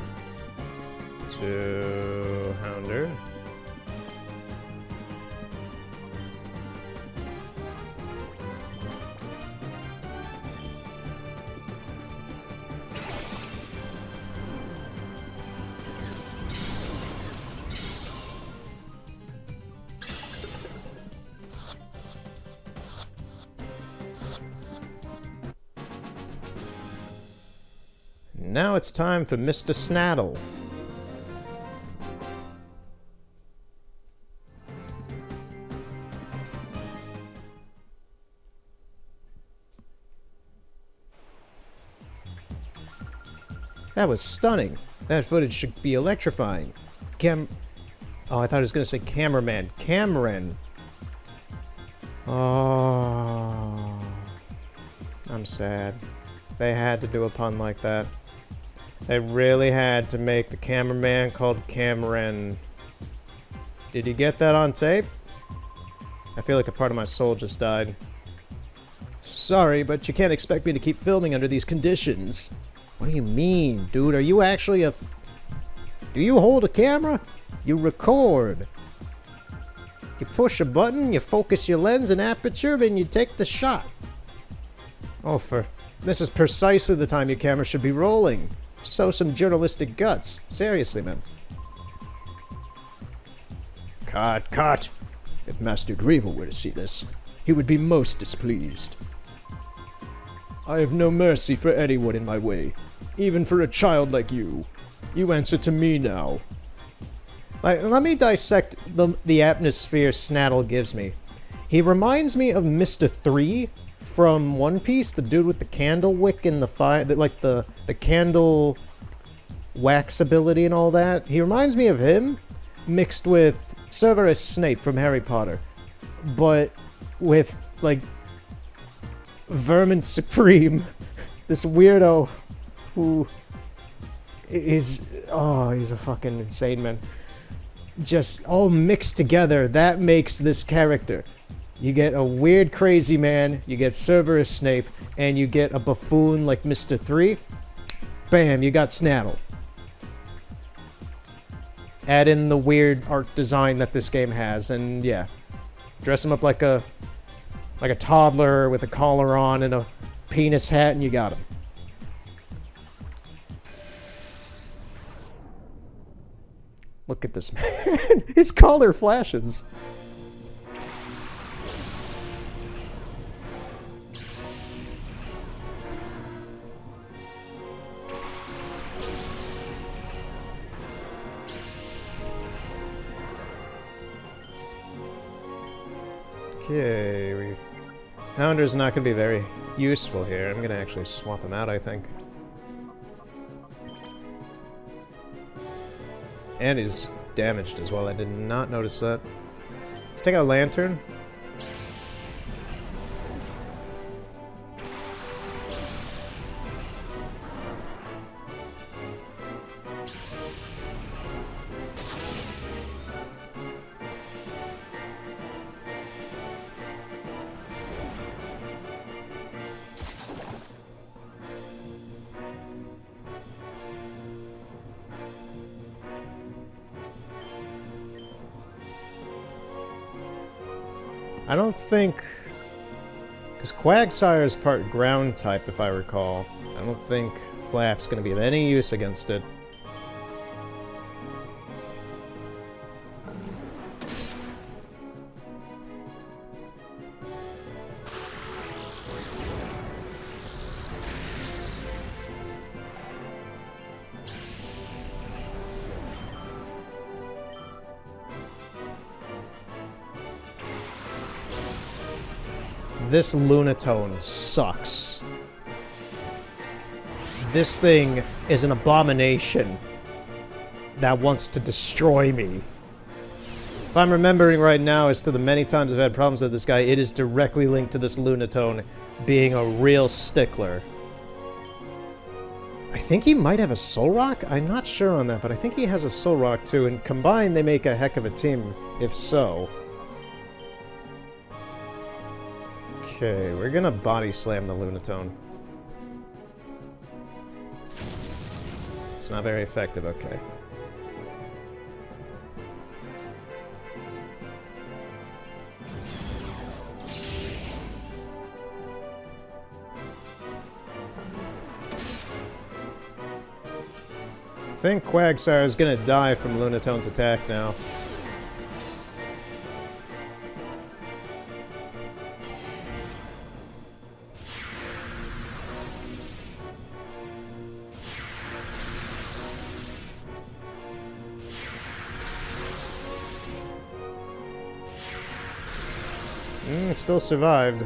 to Hounder. And now it's time for Mr. Snaddle. That was stunning. That footage should be electrifying. Oh, I thought I was gonna say cameraman. Cameron. Oh. I'm sad. They had to do a pun like that. They really had to make the cameraman called Cameron. Did you get that on tape? I feel like a part of my soul just died. Sorry, but you can't expect me to keep filming under these conditions. What do you mean, dude? Are you actually a... Do you hold a camera? You record. You push a button, you focus your lens and aperture, then you take the shot. Oh, this is precisely the time your camera should be rolling. Show some journalistic guts. Seriously, man. Cut. If Master Gravel were to see this, he would be most displeased. I have no mercy for anyone in my way, even for a child like you. You answer to me now. Let me dissect the atmosphere Snaddle gives me. He reminds me of Mr. 3 from One Piece, the dude with the candle wick and the fire, like the candle wax ability and all that. He reminds me of him, mixed with Severus Snape from Harry Potter, but with, like, Vermin Supreme, this weirdo who is, oh, he's a fucking insane man. Just all mixed together, that makes this character. You get a weird crazy man, you get Severus Snape, and you get a buffoon like Mr. 3. Bam, you got Snaddle. Add in the weird art design that this game has, and yeah. Dress him up like a toddler with a collar on and a penis hat, and you got him. Look at this man. His collar flashes. Okay, Hounder's not going to be very useful here. I'm going to actually swap him out, I think. And he's damaged as well. I did not notice that. Let's take out Lantern. I don't think... Because Quagsire is part ground type, if I recall. I don't think Flap's going to be of any use against it. This Lunatone sucks. This thing is an abomination that wants to destroy me. If I'm remembering right now as to the many times I've had problems with this guy, it is directly linked to this Lunatone being a real stickler. I think he might have a Soul Rock? I'm not sure on that, but I think he has a Soul Rock too, and combined they make a heck of a team, if so. Okay, we're gonna body slam the Lunatone. It's not very effective, okay. I think Quagsire is gonna die from Lunatone's attack now. Still survived.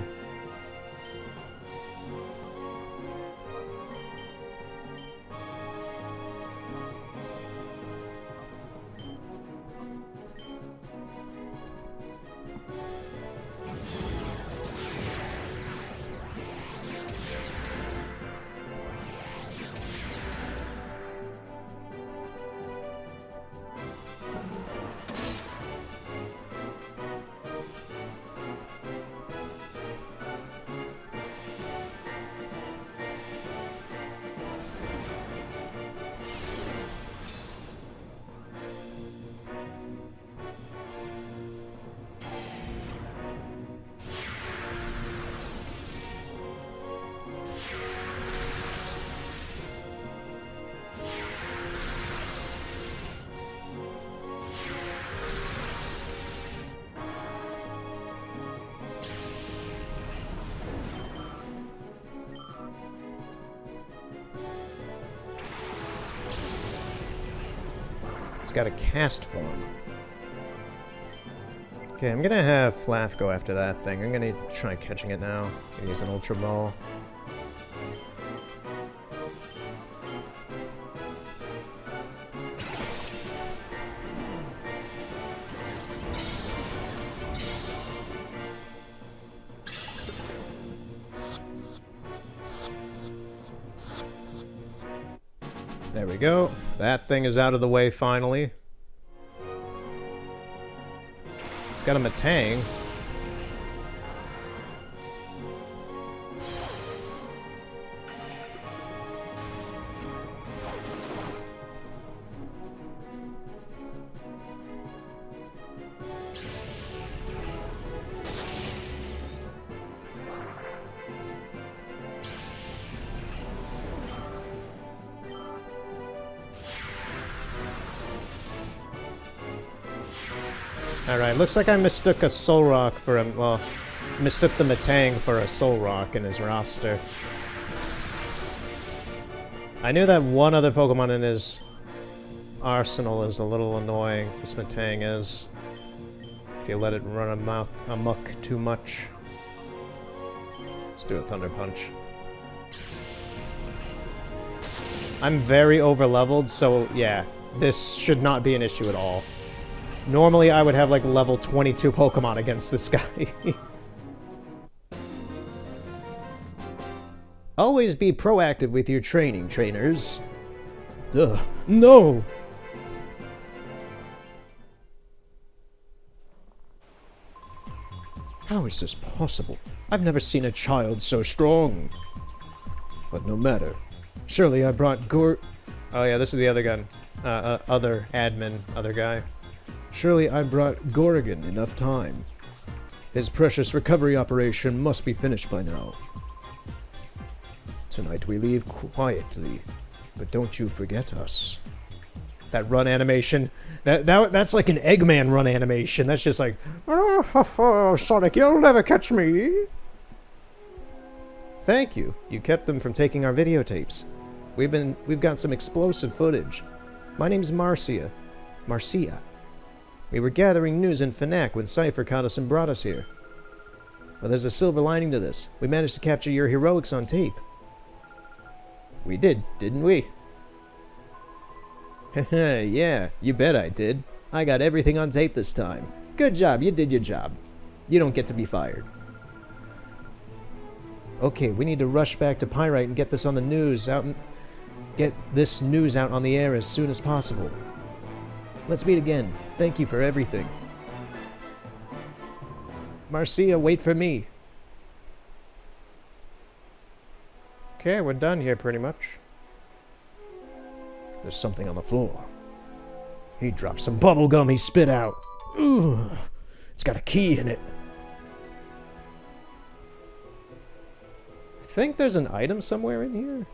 It's got a cast form. Okay, I'm gonna have Flaf go after that thing. I'm gonna try catching it now. Use an Ultra Ball. There we go. That thing is out of the way finally. It's got a Matang. Alright, looks like I mistook a Soul Rock for a... well, mistook the Matang for a Soul Rock in his roster. I knew that one other Pokemon in his arsenal is a little annoying. This Matang is. If you let it run amok too much. Let's do a Thunder Punch. I'm very over-leveled, so yeah, this should not be an issue at all. Normally, I would have, like, level 22 Pokemon against this guy. Always be proactive with your training, trainers. Ugh, no! How is this possible? I've never seen a child so strong. But no matter. Surely I brought Oh yeah, this is the other gun. Other admin, other guy. Surely I brought Gorgon enough time. His precious recovery operation must be finished by now. Tonight we leave quietly, but don't you forget us. That run animation, that's like an Eggman run animation. That's just like, oh, Sonic, you'll never catch me. Thank you. You kept them from taking our videotapes. We've got some explosive footage. My name's Marcia. We were gathering news in Fnac when Cypher caught us and brought us here. Well, there's a silver lining to this. We managed to capture your heroics on tape. We did, didn't we? Yeah, you bet I did. I got everything on tape this time. Good job, you did your job. You don't get to be fired. Okay, we need to rush back to Pyrite and get this on the news get this news out on the air as soon as possible. Let's meet again. Thank you for everything. Marcia, wait for me. Okay, we're done here pretty much. There's something on the floor. He dropped some bubble gum he spit out. Ugh. It's got a key in it. I think there's an item somewhere in here.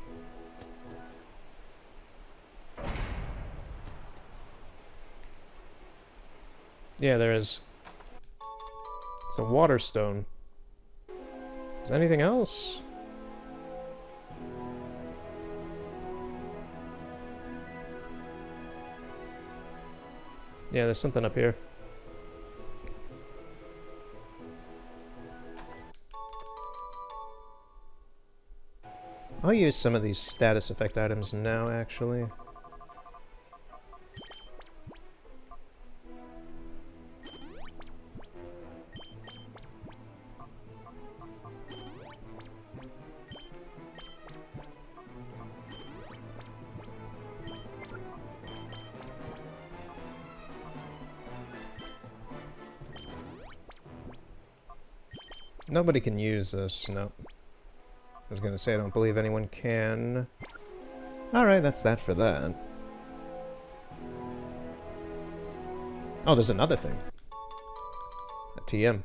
Yeah, there is. It's a water stone. Is there anything else? Yeah, there's something up here. I'll use some of these status effect items now, actually. Nobody can use this, no. I was gonna say I don't believe anyone can. Alright, that's that for that. Oh, there's another thing. A TM.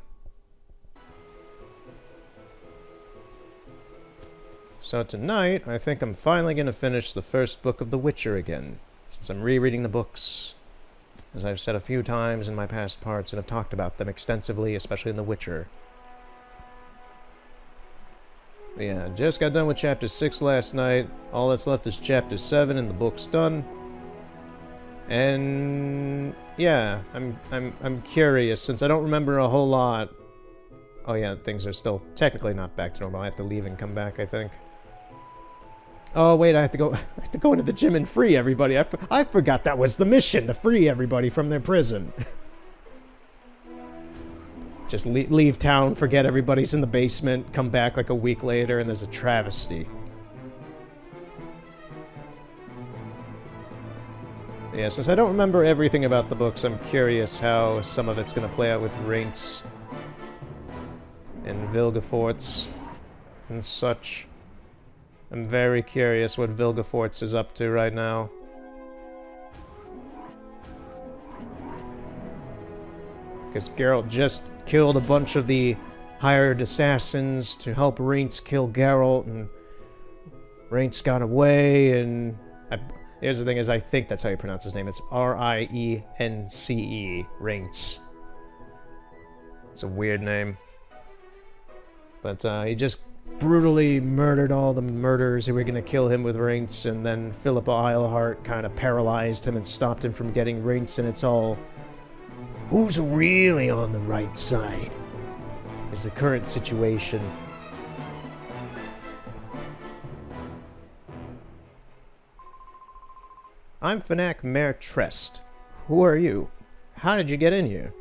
So tonight, I think I'm finally gonna finish the first book of The Witcher again, since I'm rereading the books. As I've said a few times in my past parts and have talked about them extensively, especially in The Witcher. Yeah, just got done with chapter 6 last night. All that's left is chapter 7 and the book's done. And yeah, I'm curious since I don't remember a whole lot. Oh yeah, things are still technically not back to normal. I have to leave and come back, I think. Oh wait, I have to go into the gym and free everybody. I forgot that was the mission, to free everybody from their prison. Just leave town, forget everybody's in the basement, come back like a week later, and there's a travesty. Yeah, since I don't remember everything about the books, I'm curious how some of it's going to play out with Reince and Vilgefortz and such. I'm very curious what Vilgefortz is up to right now. Because Geralt just killed a bunch of the hired assassins to help Reince kill Geralt, and Reince got away, and... here's the thing is, I think that's how you pronounce his name. It's R-I-E-N-C-E, Reince. It's a weird name. But he just brutally murdered all the murderers who were going to kill him with Reince, and then Philippa Eilhart kind of paralyzed him and stopped him from getting Reince, and it's all... who's really on the right side? Is the current situation. I'm Fnac Mayor Trest. Who are you? How did you get in here?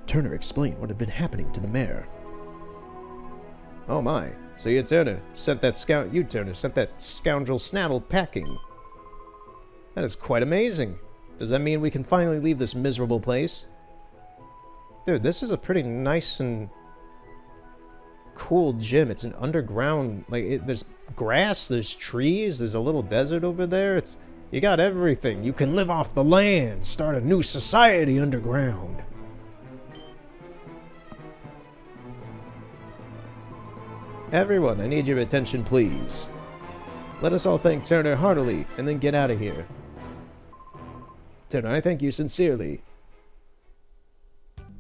Turner explained what had been happening to the mayor. Oh my. So you Turner sent that scoundrel Snaddle packing. That is quite amazing. Does that mean we can finally leave this miserable place? Dude, this is a pretty nice and cool gym. It's an underground, like, there's grass, there's trees, there's a little desert over there. You got everything. You can live off the land, start a new society underground. Everyone, I need your attention, please. Let us all thank Turner heartily, and then get out of here. Turner, I thank you sincerely.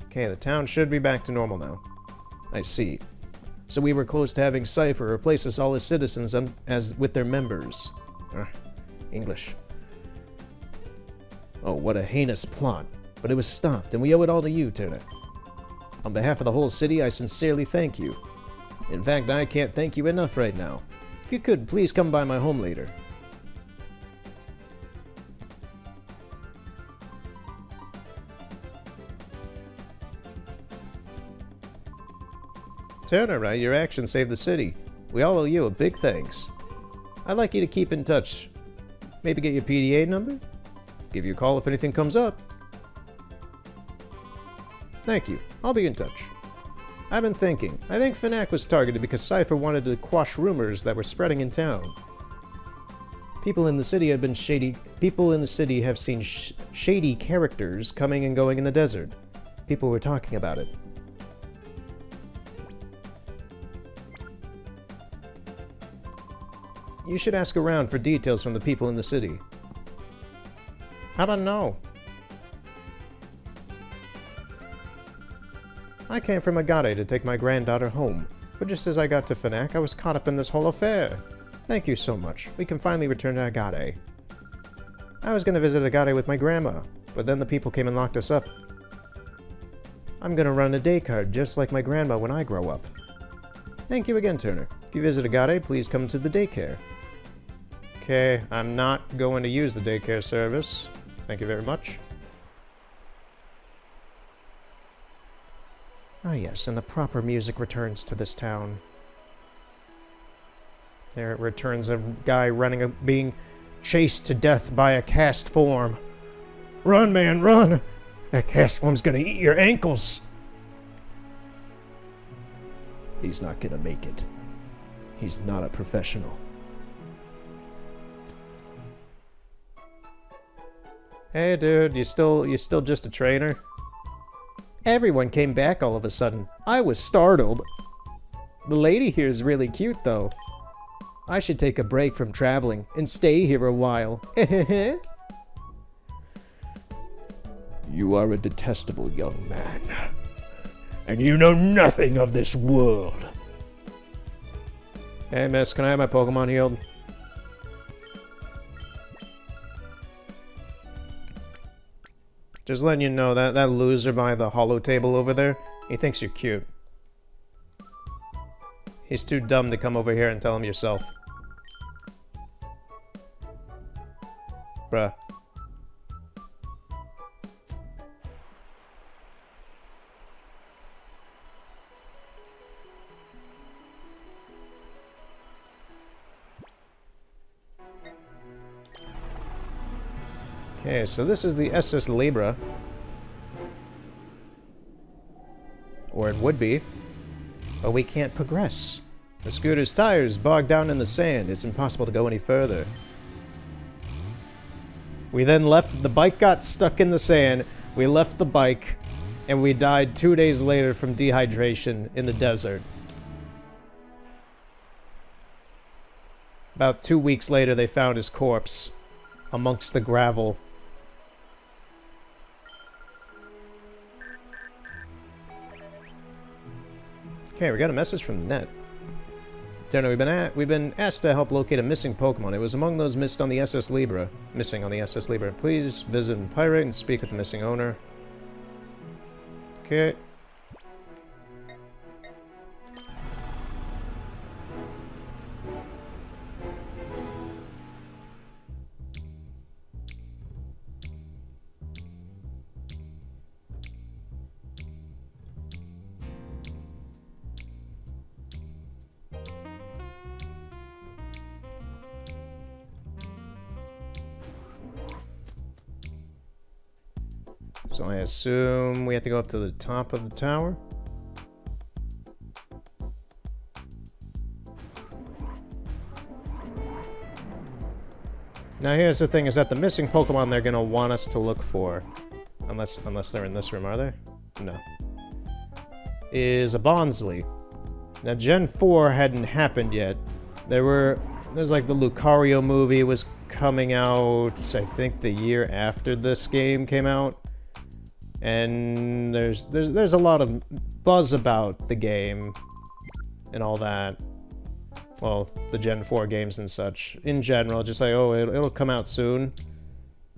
Okay, the town should be back to normal now. I see. So we were close to having Cypher replace us all as citizens as with their members. English. Oh, what a heinous plot. But it was stopped, and we owe it all to you, Turner. On behalf of the whole city, I sincerely thank you. In fact, I can't thank you enough right now. If you could, please come by my home later. Turner, your actions saved the city. We all owe you a big thanks. I'd like you to keep in touch. Maybe get your PDA number? Give you a call if anything comes up. Thank you. I'll be in touch. I've been thinking. I think Fnac was targeted because Cypher wanted to quash rumors that were spreading in town. People in the city have been shady. People in the city have seen shady characters coming and going in the desert. People were talking about it. You should ask around for details from the people in the city. How about no? I came from Agade to take my granddaughter home, but just as I got to Fnac, I was caught up in this whole affair. Thank you so much. We can finally return to Agade. I was gonna visit Agade with my grandma, but then the people came and locked us up. I'm gonna run a day card just like my grandma when I grow up. Thank you again, Turner. If you visit Agate, please come to the daycare. Okay, I'm not going to use the daycare service. Thank you very much. Ah yes, and the proper music returns to this town. There it returns a guy being chased to death by a cast form. Run, man, run! That cast form's gonna eat your ankles! He's not gonna make it. He's not a professional. Hey dude, you still just a trainer? Everyone came back all of a sudden. I was startled. The lady here is really cute though. I should take a break from traveling and stay here a while. You are a detestable young man. And you know nothing of this world. Hey miss, can I have my Pokemon healed? Just letting you know that loser by the holo table over there, he thinks you're cute. He's too dumb to come over here and tell him yourself. Bruh. Okay, so this is the SS Libra. Or it would be. But we can't progress. The scooter's tires bogged down in the sand. It's impossible to go any further. We then left, the bike got stuck in the sand, we left the bike, and we died 2 days later from dehydration in the desert. About 2 weeks later, they found his corpse amongst the gravel. Okay, we got a message from Net. Turner, we've been asked to help locate a missing Pokemon. It was among those missing on the SS Libra. Please visit Pirate and speak with the missing owner. Okay. So I assume we have to go up to the top of the tower. Now here's the thing, is that the missing Pokemon they're gonna want us to look for, unless they're in this room, are they? No. Is a Bonsly. Now Gen 4 hadn't happened yet. There's like the Lucario movie was coming out, I think the year after this game came out. And there's a lot of buzz about the game and all that. Well, the Gen 4 games and such. In general, just like, oh, it'll come out soon.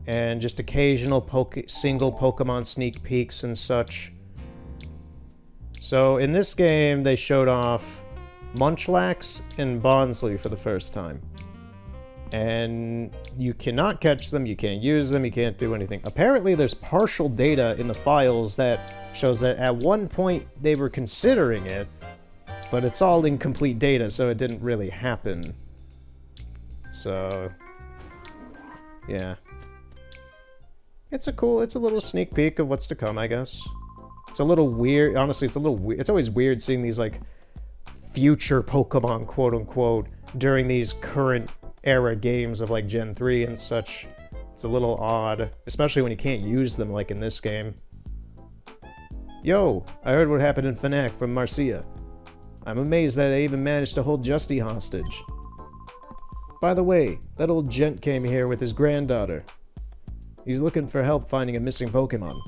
And just occasional single Pokemon sneak peeks and such. So in this game, they showed off Munchlax and Bonsly for the first time. And you cannot catch them, you can't use them, you can't do anything. Apparently there's partial data in the files that shows that at one point they were considering it, but it's all incomplete data, so it didn't really happen. So, yeah. It's a little sneak peek of what's to come, I guess. It's a little weird, honestly, it's a little weird. It's always weird seeing these, like, future Pokemon, quote-unquote, during these current era games of like Gen 3 and such. It's a little odd, especially when you can't use them like in this game. Yo, I heard what happened in Fnac from Marcia. I'm amazed that they even managed to hold Justy hostage. By the way, that old gent came here with his granddaughter. He's looking for help finding a missing Pokemon.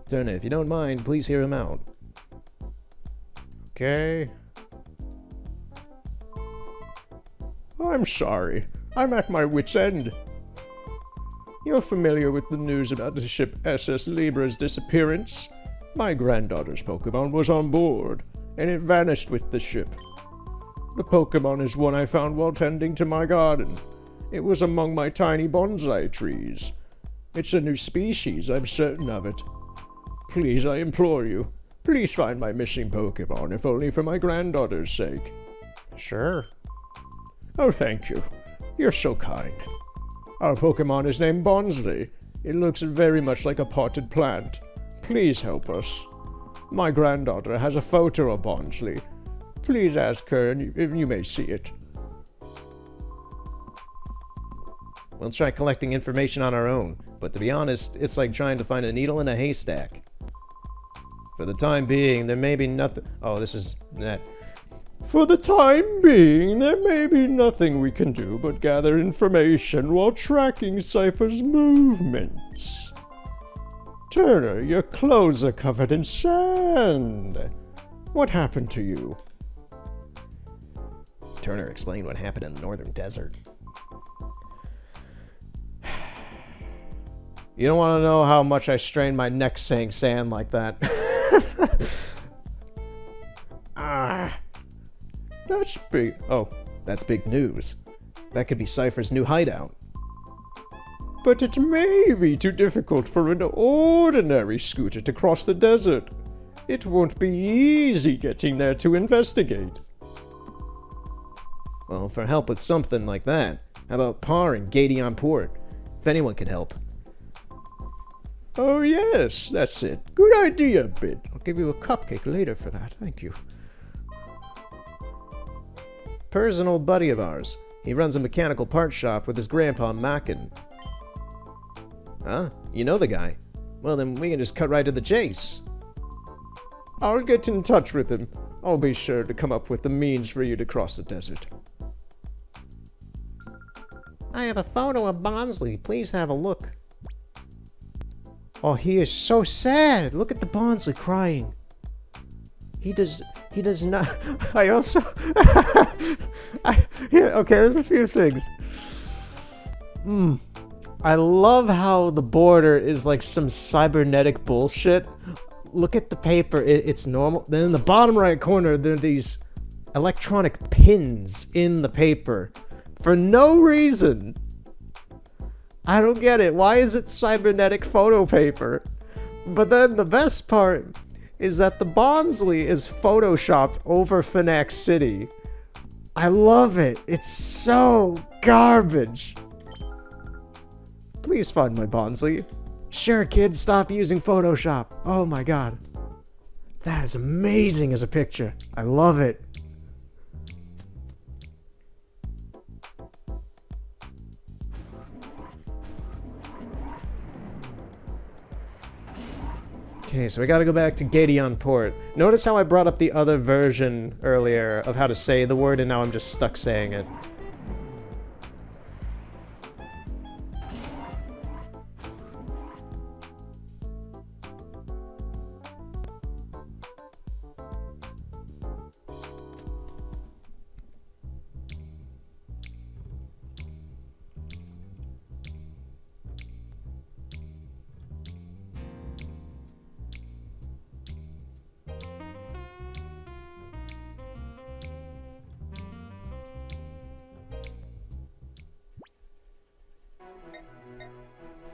Turner, if you don't mind, please hear him out. Okay. I'm sorry. I'm at my wit's end. You're familiar with the news about the ship SS Libra's disappearance? My granddaughter's Pokemon was on board, and it vanished with the ship. The Pokémon is one I found while tending to my garden. It was among my tiny bonsai trees. It's a new species, I'm certain of it. Please, I implore you, please find my missing Pokémon, if only for my granddaughter's sake. Sure. Oh, thank you. You're so kind. Our Pokémon is named Bonsley. It looks very much like a potted plant. Please help us. My granddaughter has a photo of Bonsley. Please ask her if you may see it. We'll try collecting information on our own, but to be honest, it's like trying to find a needle in a haystack. For the time being, there may be nothing. Oh, this is that. For the time being, there may be nothing we can do but gather information while tracking Cypher's movements. Turner, your clothes are covered in sand. What happened to you? Turner explained what happened in the northern desert. You don't want to know how much I strained my neck saying sand like that. That's big. Oh, that's big news. That could be Cypher's new hideout. But it may be too difficult for an ordinary scooter to cross the desert. It won't be easy getting there to investigate. Well, for help with something like that, how about Par and Gale on port? If anyone could help. Oh yes, that's it. Good idea, Bid. I'll give you a cupcake later for that, thank you. Purr's an old buddy of ours. He runs a mechanical parts shop with his grandpa Mackin. Huh? You know the guy? Well, then we can just cut right to the chase. I'll get in touch with him. I'll be sure to come up with the means for you to cross the desert. I have a photo of Bonsley. Please have a look. Oh, he is so sad. Look at the Bonsley crying. He does not. I also. Okay, there's a few things. I love how the border is like some cybernetic bullshit. Look at the paper, it's normal. Then in the bottom right corner, there are these electronic pins in the paper. For no reason. I don't get it. Why is it cybernetic photo paper? But then the best part is that the Bonsley is photoshopped over Phoenix City. I love it. It's so garbage. Please find my Bonsley. Sure, kids, stop using Photoshop. Oh my god. That is amazing as a picture. I love it. Okay, so we gotta go back to Gale Port. Notice how I brought up the other version earlier of how to say the word, and now I'm just stuck saying it.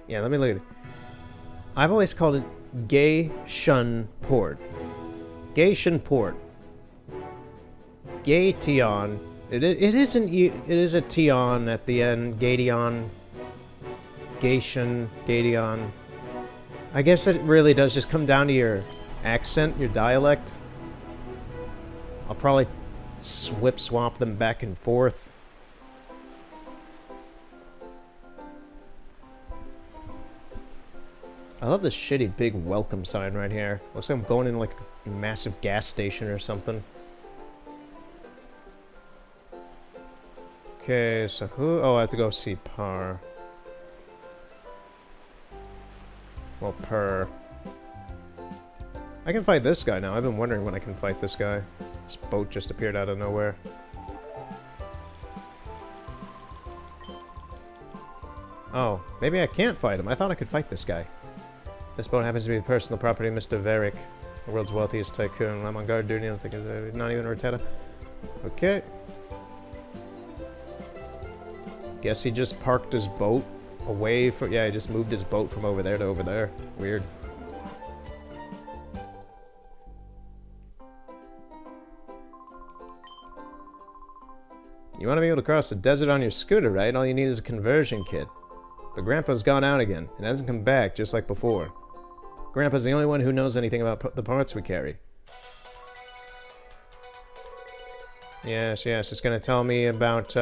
Yeah, let me look at it. I've always called it Gay-shun Port. Gay-shun Port. Gay-tion. It isn't. It is a tion at the end. Gay-tion. Gay-shun. Gay-tion. I guess it really does just come down to your accent, your dialect. I'll probably swap them back and forth. I love this shitty big welcome sign right here. Looks like I'm going in like a massive gas station or something. Okay, so who? Oh, I have to go see Par. Well, Purr. I can fight this guy now. I've been wondering when I can fight this guy. This boat just appeared out of nowhere. Oh, maybe I can't fight him. I thought I could fight this guy. This boat happens to be the personal property of Mr. Varick, the world's wealthiest tycoon. I'm on guard duty. I don't think it's not even Rotetta. Okay. Guess he just parked his boat away from... Yeah, he just moved his boat from over there to over there. Weird. You want to be able to cross the desert on your scooter, right? All you need is a conversion kit. But Grandpa's gone out again, and hasn't come back, just like before. Grandpa's the only one who knows anything about the parts we carry. Yes, it's gonna tell me about,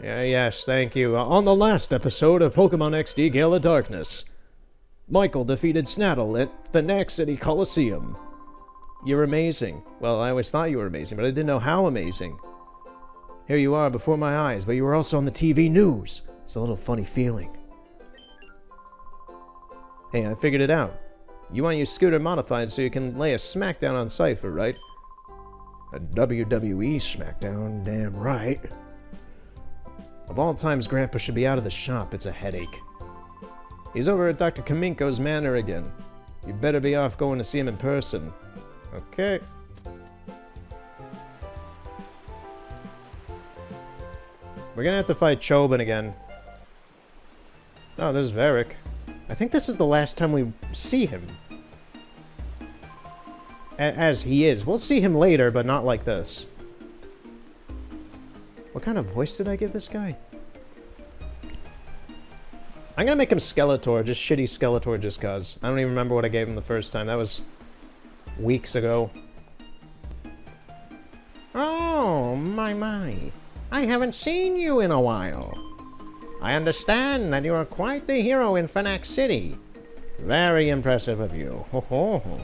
yes, thank you. On the last episode of Pokemon XD Gale of Darkness, Michael defeated Snaddle at the Knack City Coliseum. You're amazing. Well, I always thought you were amazing, but I didn't know how amazing. Here you are before my eyes, but you were also on the TV news. It's a little funny feeling. Hey, I figured it out. You want your scooter modified so you can lay a smackdown on Cypher, right? A WWE smackdown, damn right. Of all times, Grandpa should be out of the shop. It's a headache. He's over at Dr. Kaminko's manor again. You better be off going to see him in person. Okay. We're gonna have to fight Chobin again. Oh, there's Varric. I think this is the last time we see him. As he is. We'll see him later, but not like this. What kind of voice did I give this guy? I'm gonna make him Skeletor, just shitty Skeletor just cuz. I don't even remember what I gave him the first time. That was weeks ago. Oh, my. I haven't seen you in a while. I understand that you are quite the hero in Phoenix City. Very impressive of you. Ho ho ho.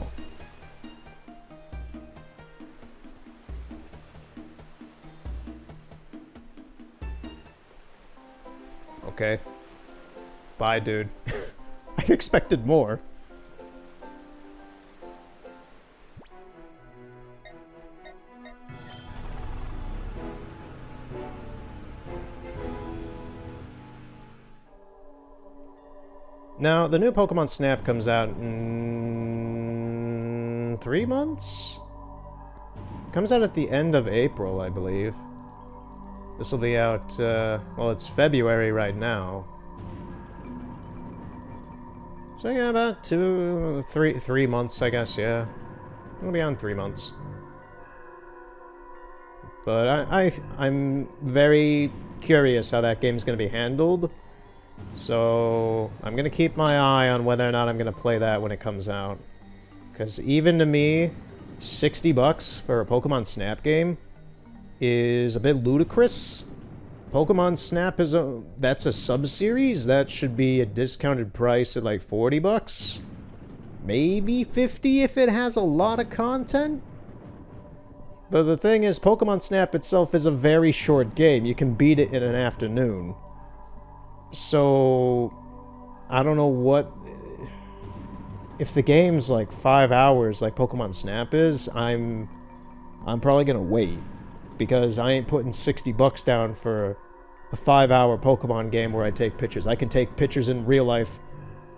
Okay. Bye, dude. I expected more. Now, the new Pokemon Snap comes out in 3 months? Comes out at the end of April, I believe. This will be out, well, it's February right now. So yeah, about 3 months, I guess, yeah. It'll be out in 3 months. But I'm very curious how that game's gonna be handled. So, I'm gonna keep my eye on whether or not I'm gonna play that when it comes out. Because even to me, $60 for a Pokemon Snap game is a bit ludicrous. Pokemon Snap is that's a sub-series. That should be a discounted price at like $40. Maybe 50 if it has a lot of content. But the thing is, Pokemon Snap itself is a very short game. You can beat it in an afternoon. So, I don't know what... If the game's like 5 hours like Pokemon Snap is, I'm probably gonna wait. Because I ain't putting $60 down for a 5-hour Pokemon game where I take pictures. I can take pictures in real life,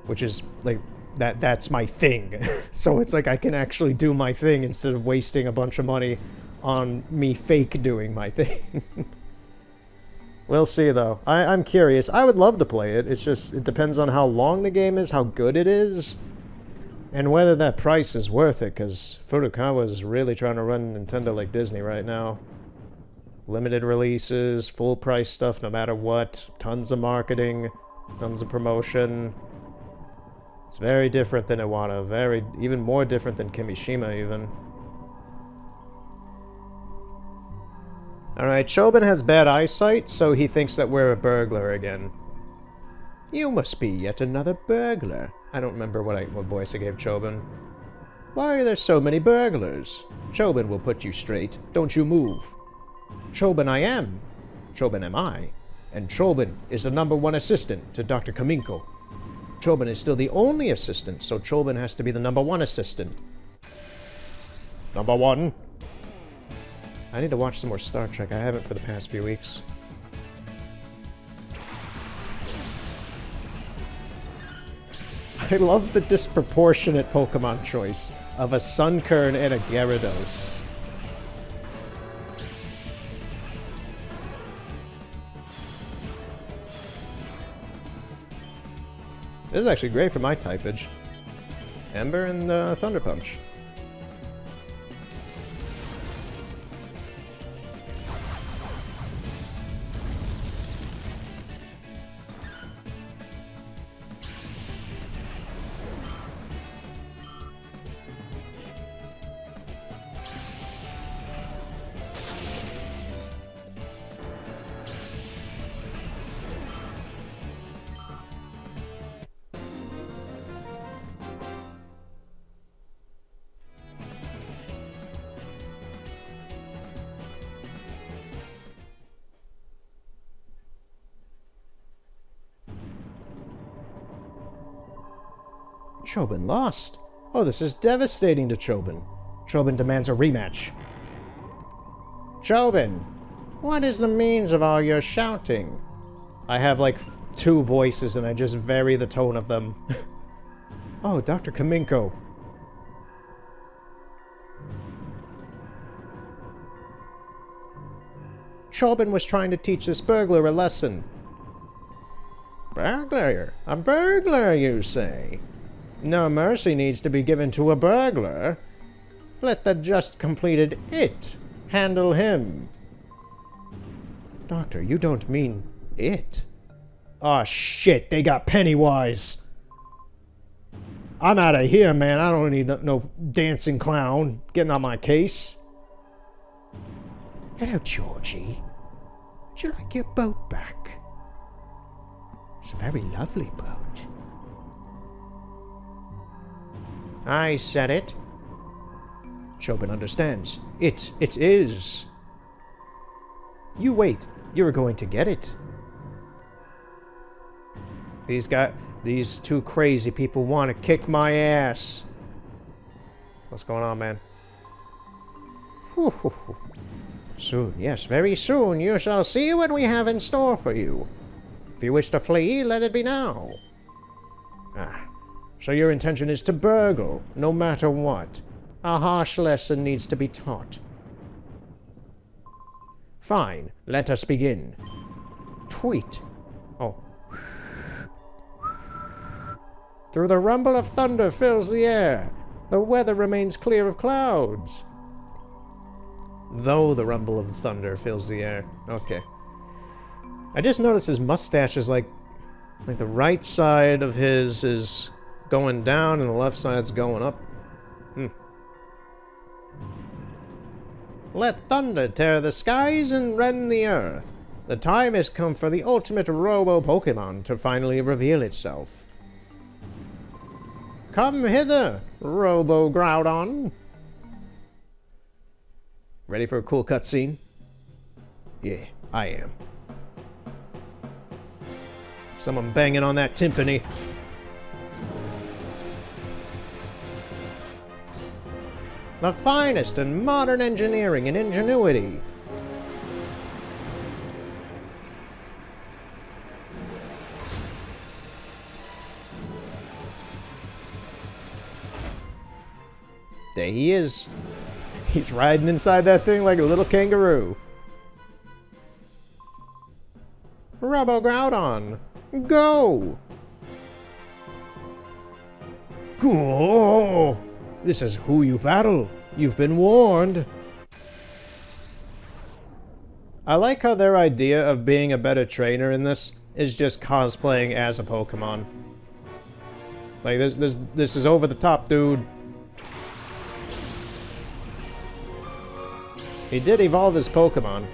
which is like... That's my thing. So it's like I can actually do my thing instead of wasting a bunch of money on me fake doing my thing. We'll see, though. I'm curious. I would love to play it. It's just, it depends on how long the game is, how good it is, and whether that price is worth it, because Furukawa's really trying to run Nintendo like Disney right now. Limited releases, full price stuff no matter what, tons of marketing, tons of promotion. It's very different than Iwata, even more different than Kimishima, even. Alright, Chobin has bad eyesight, so he thinks that we're a burglar again. You must be yet another burglar. I don't remember what voice I gave Chobin. Why are there so many burglars? Chobin will put you straight. Don't you move. Chobin I am. Chobin am I. And Chobin is the #1 assistant to Dr. Kaminko. Chobin is still the only assistant, so Chobin has to be the #1 assistant. #1? I need to watch some more Star Trek. I haven't for the past few weeks. I love the disproportionate Pokemon choice of a Sunkern and a Gyarados. This is actually great for my typage. Ember and Thunder Punch. Chobin lost. Oh, this is devastating to Chobin. Chobin demands a rematch. Chobin, what is the means of all your shouting? I have like 2 voices and I just vary the tone of them. Oh, Dr. Kaminko. Chobin was trying to teach this burglar a lesson. Burglar? A burglar, you say? No mercy needs to be given to a burglar. Let the just completed it handle him. Doctor, you don't mean it? Aw, shit, they got Pennywise. I'm out of here, man. I don't need no dancing clown getting on my case. Hello, Georgie. Would you like your boat back? It's a very lovely boat. I said it. Chobin understands. It is. You wait. You're going to get it. These 2 crazy people want to kick my ass. What's going on, man? Whew. Soon, yes, very soon, you shall see what we have in store for you. If you wish to flee, let it be now. Ah. So your intention is to burgle, no matter what. A harsh lesson needs to be taught. Fine, let us begin. Tweet. Oh. Through the rumble of thunder fills the air. The weather remains clear of clouds. Though the rumble of thunder fills the air. Okay. I just noticed his mustache is like the right side of his is going down and the left side's going up. Let thunder tear the skies and rend the earth. The time has come for the ultimate Robo-Pokemon to finally reveal itself. Come hither, Robo-Groudon. Ready for a cool cutscene? Yeah, I am. Someone banging on that timpani. The finest in modern engineering and ingenuity. There he is. He's riding inside that thing like a little kangaroo. Robo-Groudon, go! Go! This is who you battle. You've been warned. I like how their idea of being a better trainer in this is just cosplaying as a Pokemon. Like, this is over the top, dude. He did evolve his Pokemon.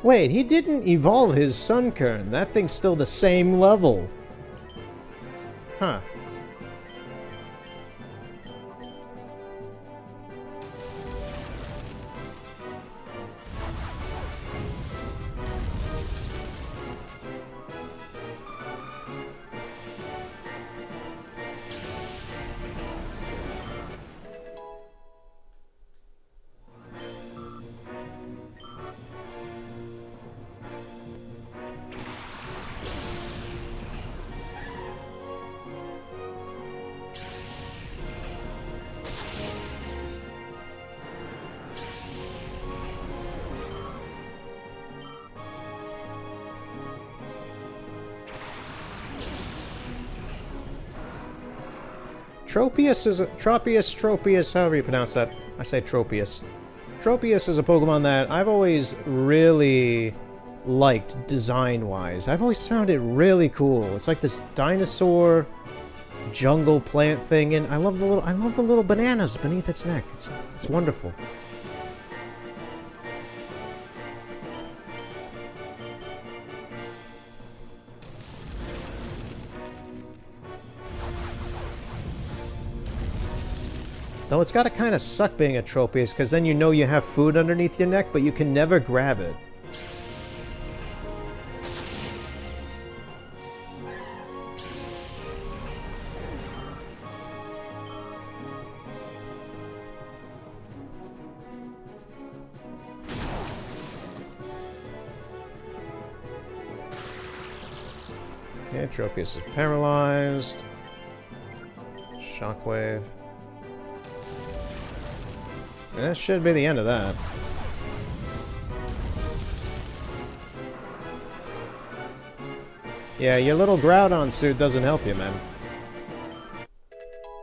Wait, he didn't evolve his Sunkern. That thing's still the same level. Huh. Tropius, however you pronounce that. I say Tropius. Tropius is a Pokemon that I've always really liked design-wise. I've always found it really cool. It's like this dinosaur jungle plant thing, and I love the little bananas beneath its neck. It's wonderful. Though it's gotta kinda suck being a Tropius, because then you know you have food underneath your neck, but you can never grab it. Okay, Tropius is paralyzed. Shockwave. That should be the end of that. Yeah, your little Groudon suit doesn't help you, man.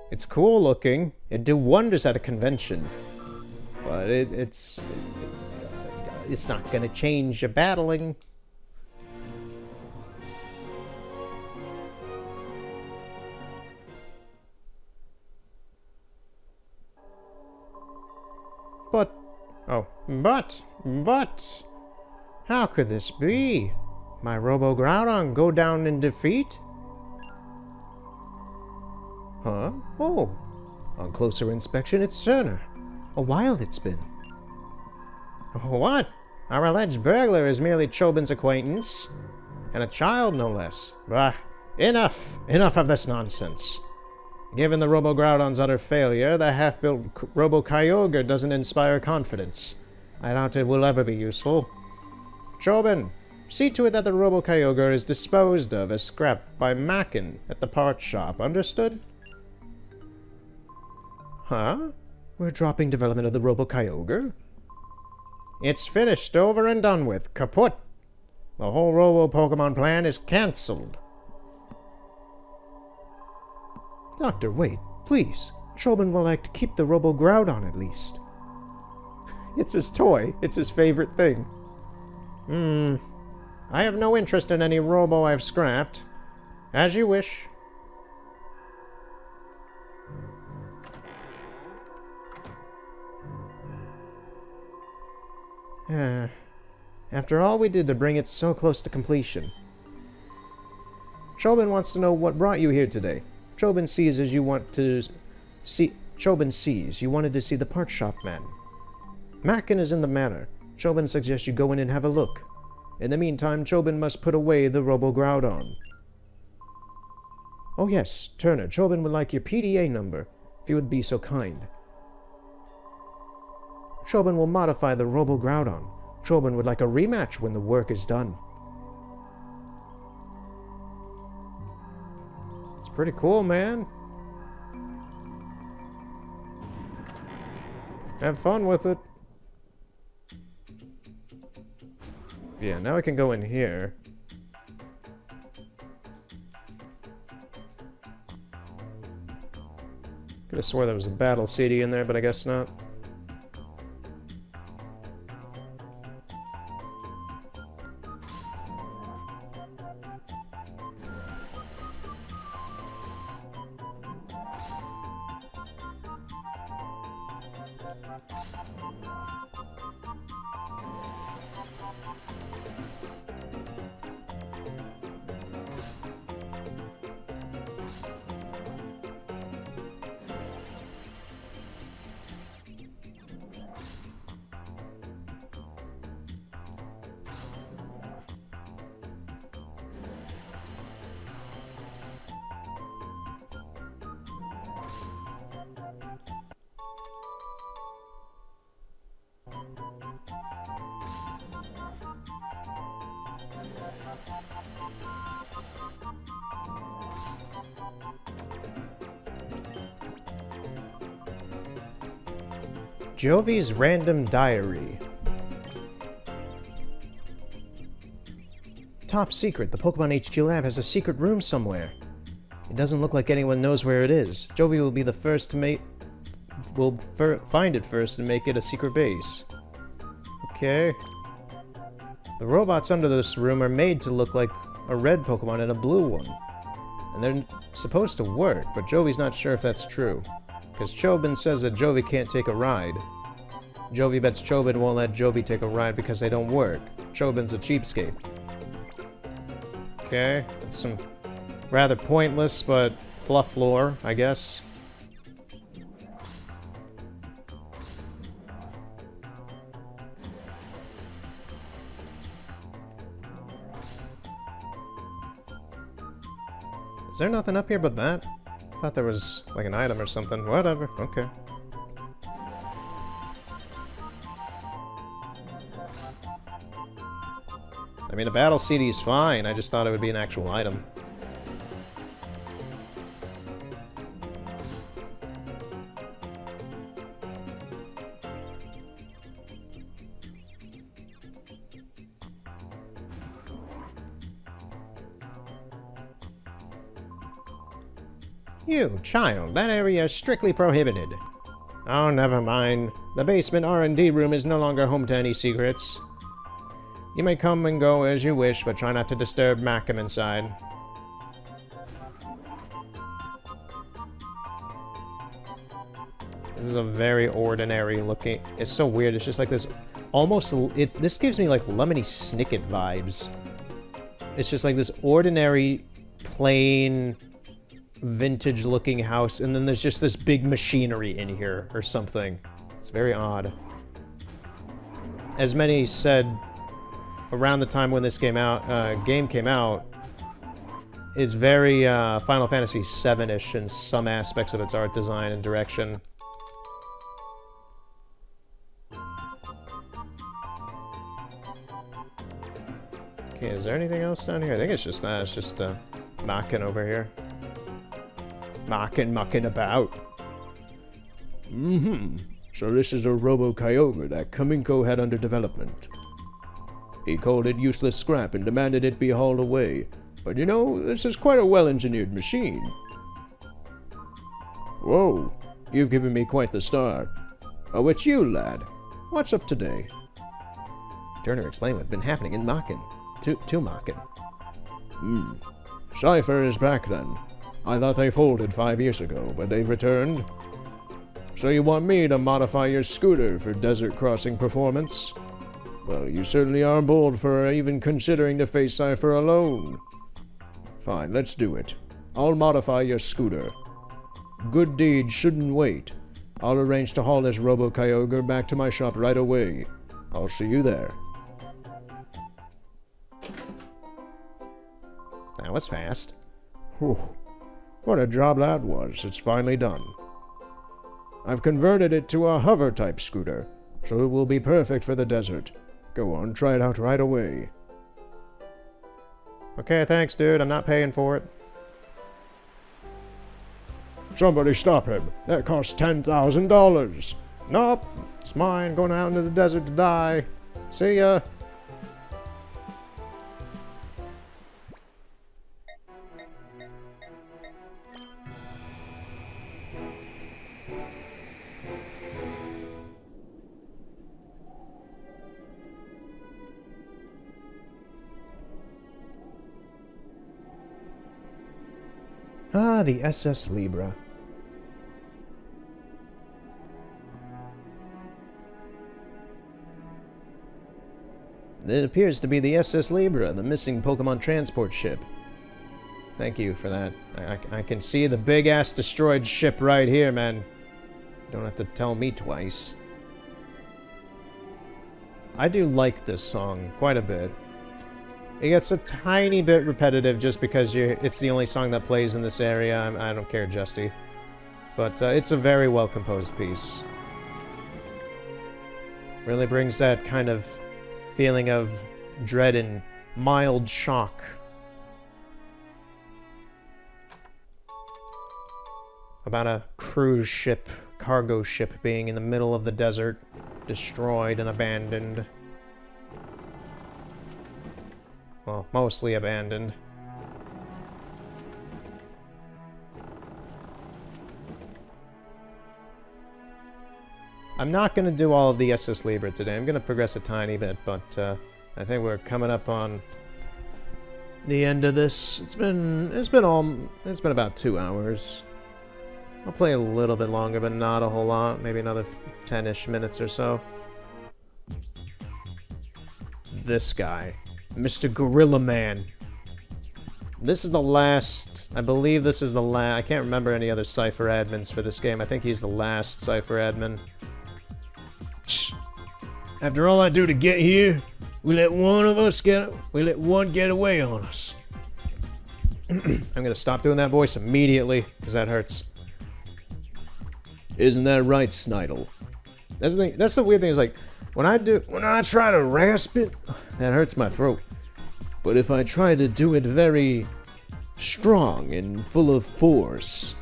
It's cool looking. It'd do wonders at a convention. But it's not gonna change your battling. But, how could this be? My Robo-Groudon go down in defeat? Huh? Oh, on closer inspection, it's Cerner. A while it's been. What? Our alleged burglar is merely Chobin's acquaintance. And a child, no less. Bah, enough! Enough of this nonsense. Given the Robo-Groudon's utter failure, the half-built Robo-Kyogre doesn't inspire confidence. I doubt it will ever be useful. Chobin, see to it that the Robo-Kyogre is disposed of as scrap by Mackin at the parts shop, understood? Huh? We're dropping development of the Robo-Kyogre? It's finished, over and done with, kaput! The whole Robo-Pokemon plan is cancelled. Doctor, wait, please. Chobin would like to keep the Robo-Groudon at least. It's his toy. It's his favorite thing. I have no interest in any Robo I've scrapped. As you wish. After all we did to bring it so close to completion. Chobin wants to know what brought you here today. Chobin sees as you want to see. Chobin sees you wanted to see the part shop man. Mackin is in the manor. Chobin suggests you go in and have a look. In the meantime, Chobin must put away the Robo-Groudon. Oh yes, Turner, Chobin would like your PDA number, if you would be so kind. Chobin will modify the Robo-Groudon. Chobin would like a rematch when the work is done. It's pretty cool, man. Have fun with it. Yeah, now I can go in here. Could have swore there was a battle CD in there, but I guess not. Jovi's Random Diary. Top secret, the Pokemon HQ lab has a secret room somewhere. It doesn't look like anyone knows where it is. Jovi will be the first to find it first and make it a secret base. Okay. The robots under this room are made to look like a red Pokemon and a blue one. And they're supposed to work, but Jovi's not sure if that's true. Because Chobin says that Jovi can't take a ride. Jovi bets Chobin won't let Jovi take a ride because they don't work. Chobin's a cheapskate. Okay, that's some rather pointless but fluff lore, I guess. Is there nothing up here but that? I thought there was, like, an item or something. Whatever, okay. I mean, a battle CD is fine, I just thought it would be an actual item. You, child, that area is strictly prohibited. Oh, never mind. The basement R&D room is no longer home to any secrets. You may come and go as you wish, but try not to disturb Macam inside. This is a very ordinary looking... It's so weird, it's just like this... Almost... This gives me like Lemony Snicket vibes. It's just like this ordinary, plain... vintage-looking house, and then there's just this big machinery in here, or something. It's very odd. As many said around the time when this game came out, it's very Final Fantasy VII-ish in some aspects of its art design and direction. Okay, is there anything else down here? I think it's just that. It's just Machin over here. Mucking about. So this is a Robo-Kyogre that Kaminko had under development. He called it useless scrap and demanded it be hauled away. But you know, this is quite a well-engineered machine. Whoa, you've given me quite the start. Oh, it's you, lad. What's up today? Turner explained what had been happening in Machin. To Machin. Cypher is back then. I thought they folded 5 years ago, but they've returned. So you want me to modify your scooter for desert crossing performance? Well, you certainly are bold for even considering to face Cypher alone. Fine, let's do it. I'll modify your scooter. Good deeds shouldn't wait. I'll arrange to haul this Robo-Kyogre back to my shop right away. I'll see you there. That was fast. Whew. What a job that was. It's finally done. I've converted it to a hover-type scooter, so it will be perfect for the desert. Go on, try it out right away. Okay, thanks, dude. I'm not paying for it. Somebody stop him. That costs $10,000. Nope. It's mine. Going out into the desert to die. See ya. Ah, the SS Libra. It appears to be the SS Libra, the missing Pokemon transport ship. Thank you for that. I can see the big-ass destroyed ship right here, man. Don't have to tell me twice. I do like this song quite a bit. It gets a tiny bit repetitive just because it's the only song that plays in this area. I don't care, Justy. But it's a very well-composed piece. Really brings that kind of feeling of dread and mild shock. About a cruise ship, cargo ship being in the middle of the desert, destroyed and abandoned. Well, mostly abandoned. I'm not going to do all of the SS Libre today. I'm going to progress a tiny bit, but I think we're coming up on the end of this. It's been about 2 hours. I'll play a little bit longer, but not a whole lot. Maybe another 10-ish minutes or so. This guy, Mr. Gorilla Man. This is the last, I believe this is the last, I can't remember any other Cypher admins for this game. I think he's the last Cypher admin. After all I do to get here, we let one get away on us. I'm gonna stop doing that voice immediately, because that hurts. Isn't that right, Snidel? That's the weird thing, is like, when I try to rasp it, that hurts my throat. But if I try to do it very strong and full of force,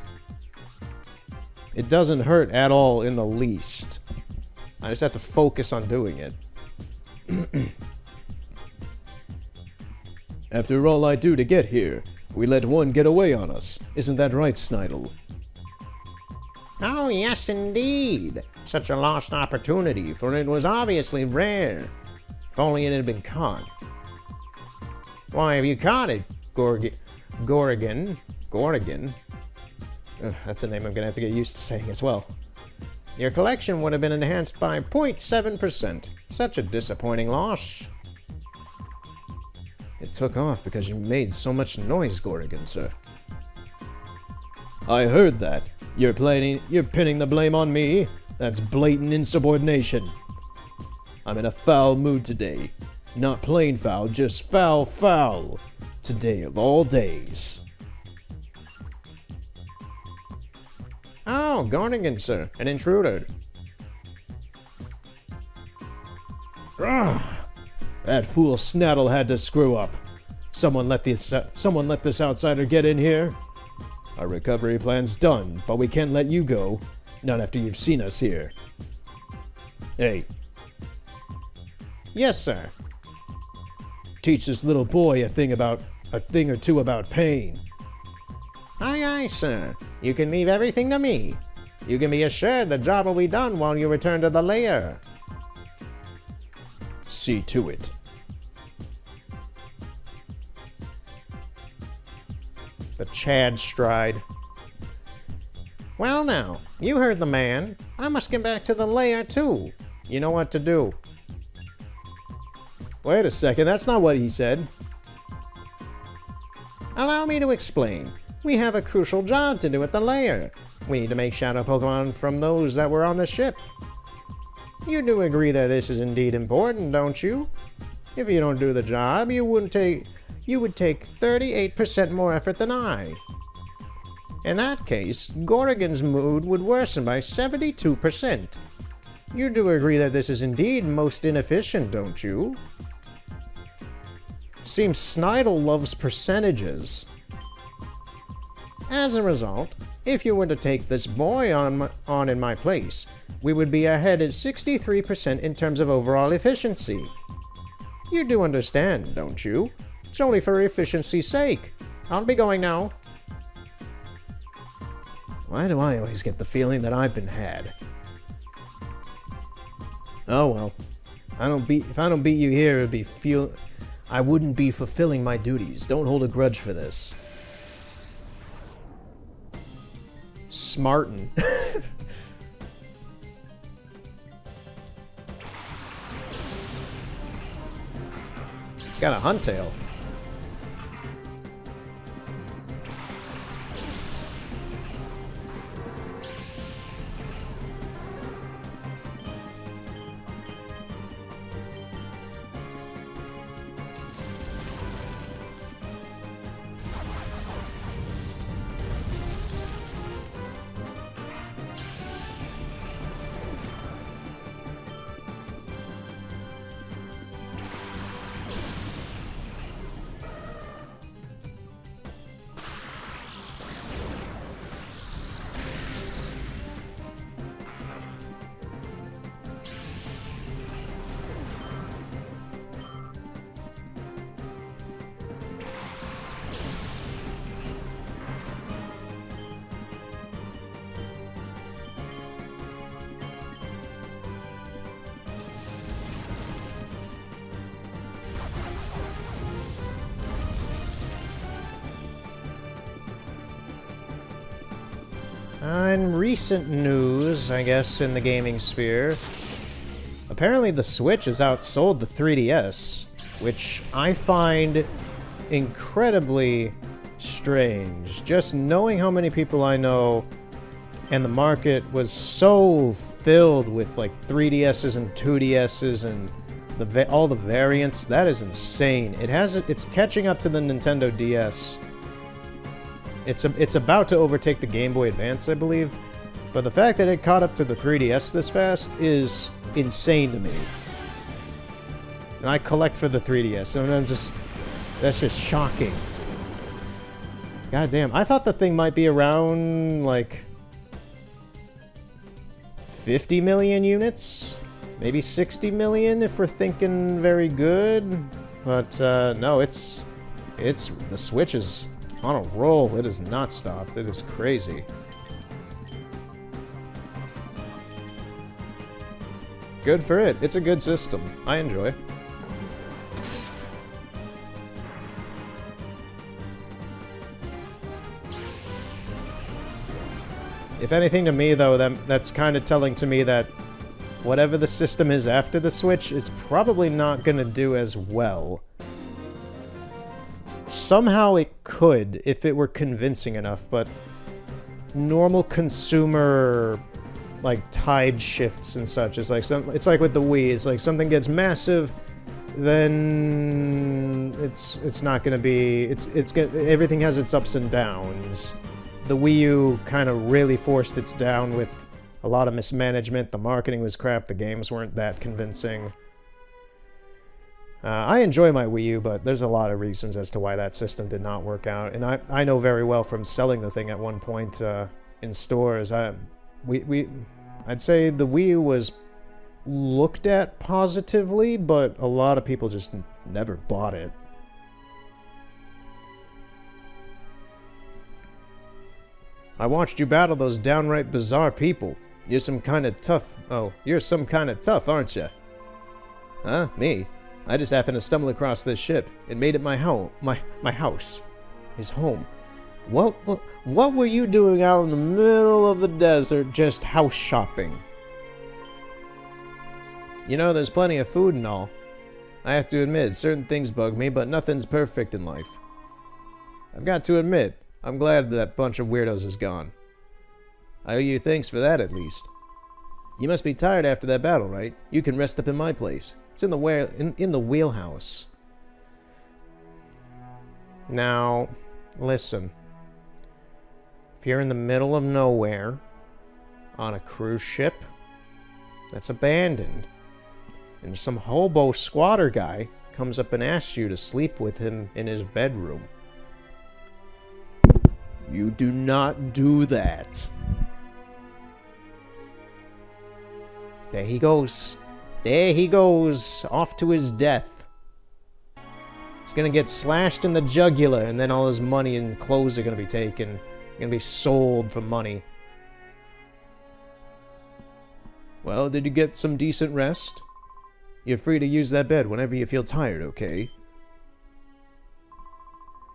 it doesn't hurt at all in the least. I just have to focus on doing it. After all I do to get here, we let one get away on us. Isn't that right, Snidel? Oh, yes, indeed. Such a lost opportunity, for it was obviously rare. If only it had been caught. Why have you caught it, Gorrigan? That's a name I'm gonna have to get used to saying as well. Your collection would have been enhanced by 0.7%. Such a disappointing loss. It took off because you made so much noise, Gorrigan, sir. I heard that. You're pinning the blame on me. That's blatant insubordination. I'm in a foul mood today. Not plain foul, just foul. Today of all days. Oh, Gornigan, sir. An intruder. That fool Snaddle had to screw up. Someone let this outsider get in here. Our recovery plan's done, but we can't let you go. Not after you've seen us here. Hey. Yes, sir. Teach this little boy a thing or two about pain. Aye, sir. You can leave everything to me. You can be assured the job will be done while you return to the lair. See to it. The Chad stride. Well now, you heard the man. I must get back to the lair too. You know what to do. Wait a second, that's not what he said. Allow me to explain. We have a crucial job to do at the lair. We need to make shadow Pokemon from those that were on the ship. You do agree that this is indeed important, don't you? If you don't do the job, you would take 38% more effort than I. In that case, Gorrigan's mood would worsen by 72%. You do agree that this is indeed most inefficient, don't you? Seems Snidel loves percentages. As a result, if you were to take this boy on in my place, we would be ahead at 63% in terms of overall efficiency. You do understand, don't you? It's only for efficiency's sake. I'll be going now. Why do I always get the feeling that I've been had? Oh well. If I don't beat you here, I wouldn't be fulfilling my duties. Don't hold a grudge for this. Smartin. He's got a Huntail. In recent news, I guess, in the gaming sphere, apparently the Switch has outsold the 3DS, which I find incredibly strange. Just knowing how many people I know, and the market was so filled with like 3DSs and 2DSs and all the variants, that is insane. It's catching up to the Nintendo DS. It's about to overtake the Game Boy Advance, I believe. But the fact that it caught up to the 3DS this fast is insane to me. And I collect for the 3DS, and that's just shocking. God damn, I thought the thing might be around, like, 50 million units? Maybe 60 million if we're thinking very good. But, no, the Switch is on a roll. It has not stopped. It is crazy. Good for it. It's a good system. I enjoy. If anything to me, though, that's kind of telling to me that whatever the system is after the Switch is probably not going to do as well. Somehow it could, if it were convincing enough, but normal consumer, like, tide shifts and such is like it's like with the Wii. It's like something gets massive, then it's not gonna be. Everything has its ups and downs. The Wii U kind of really forced its down with a lot of mismanagement. The marketing was crap. The games weren't that convincing. I enjoy my Wii U, but there's a lot of reasons as to why that system did not work out. And I know very well from selling the thing at one point in stores. I'd say the Wii U was looked at positively, but a lot of people just never bought it. I watched you battle those downright bizarre people. You're some kind of tough. Oh, you're some kind of tough, aren't you? Huh? Me? I just happened to stumble across this ship and made it my home. My house. His home. What were you doing out in the middle of the desert just house shopping? You know, there's plenty of food and all. I have to admit, certain things bug me, but nothing's perfect in life. I've got to admit, I'm glad that bunch of weirdos is gone. I owe you thanks for that, at least. You must be tired after that battle, right? You can rest up in my place. It's in the wheelhouse. Now, listen. If you're in the middle of nowhere, on a cruise ship that's abandoned, and some hobo squatter guy comes up and asks you to sleep with him in his bedroom, you do not do that. There he goes. There he goes, off to his death. He's gonna get slashed in the jugular, and then all his money and clothes are gonna be taken. Gonna be sold for money. Well, did you get some decent rest? You're free to use that bed whenever you feel tired, okay?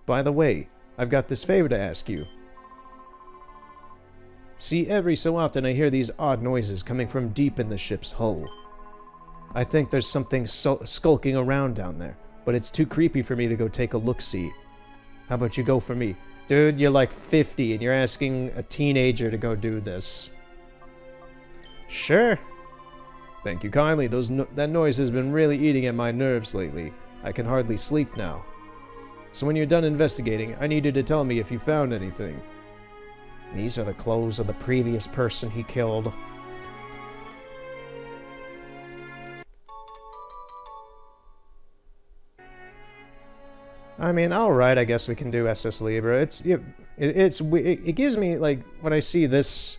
By the way, I've got this favor to ask you. See, every so often I hear these odd noises coming from deep in the ship's hull. I think there's something skulking around down there, but it's too creepy for me to go take a look-see. How about you go for me? Dude, you're like 50 and you're asking a teenager to go do this. Sure. Thank you kindly. That noise has been really eating at my nerves lately. I can hardly sleep now. So when you're done investigating, I need you to tell me if you found anything. These are the clothes of the previous person he killed. I mean, alright, I guess we can do SS Libra. It gives me, like, when I see this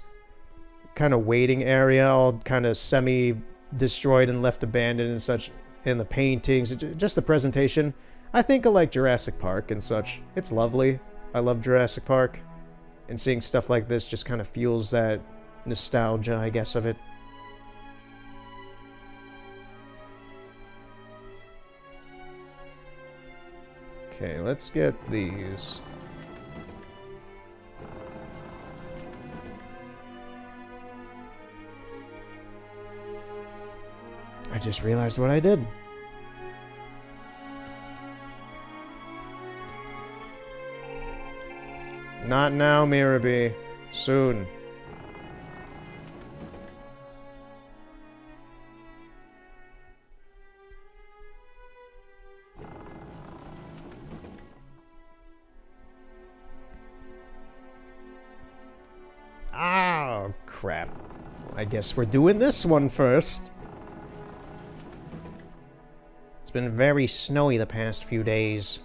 kind of waiting area, all kind of semi-destroyed and left abandoned and such, in the paintings, just the presentation, I think of, like, Jurassic Park and such. It's lovely. I love Jurassic Park. And seeing stuff like this just kind of fuels that nostalgia, I guess, of it. Okay, let's get these. just realized what I did. Not now, Miraby. Soon. Oh, crap. I guess we're doing this one first. It's been very snowy the past few days.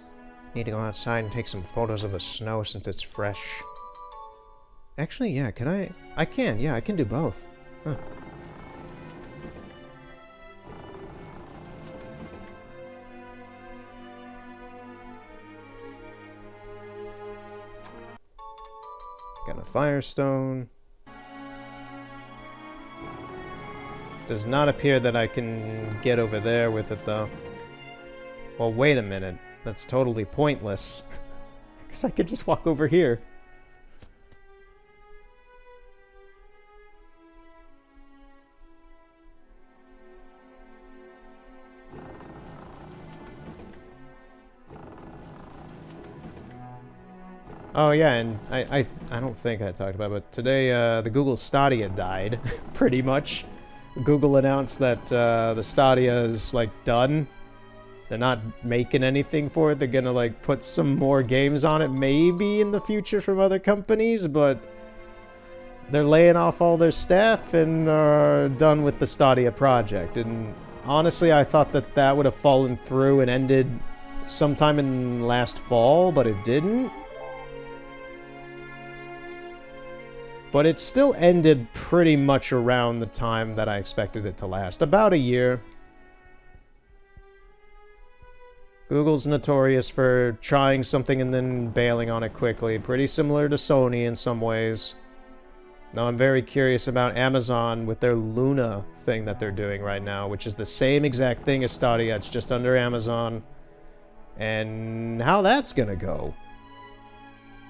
Need to go outside and take some photos of the snow since it's fresh. Actually, yeah, can I? I can, yeah, I can do both. Huh. Got a firestone. Does not appear that I can get over there with it, though. Well, wait a minute. That's totally pointless. Because I could just walk over here. Oh yeah, and I don't think I talked about it, but today the Google Stadia died, pretty much. Google announced that the Stadia is, like, done. They're not making anything for it. They're gonna, like, put some more games on it, maybe in the future from other companies, but they're laying off all their staff and are done with the Stadia project. And honestly, I thought that that would have fallen through and ended sometime in last fall, but it didn't. But it still ended pretty much around the time that I expected it to last. About a year. Google's notorious for trying something and then bailing on it quickly. Pretty similar to Sony in some ways. Now I'm very curious about Amazon with their Luna thing that they're doing right now, which is the same exact thing as Stadia, it's just under Amazon. And how that's gonna go.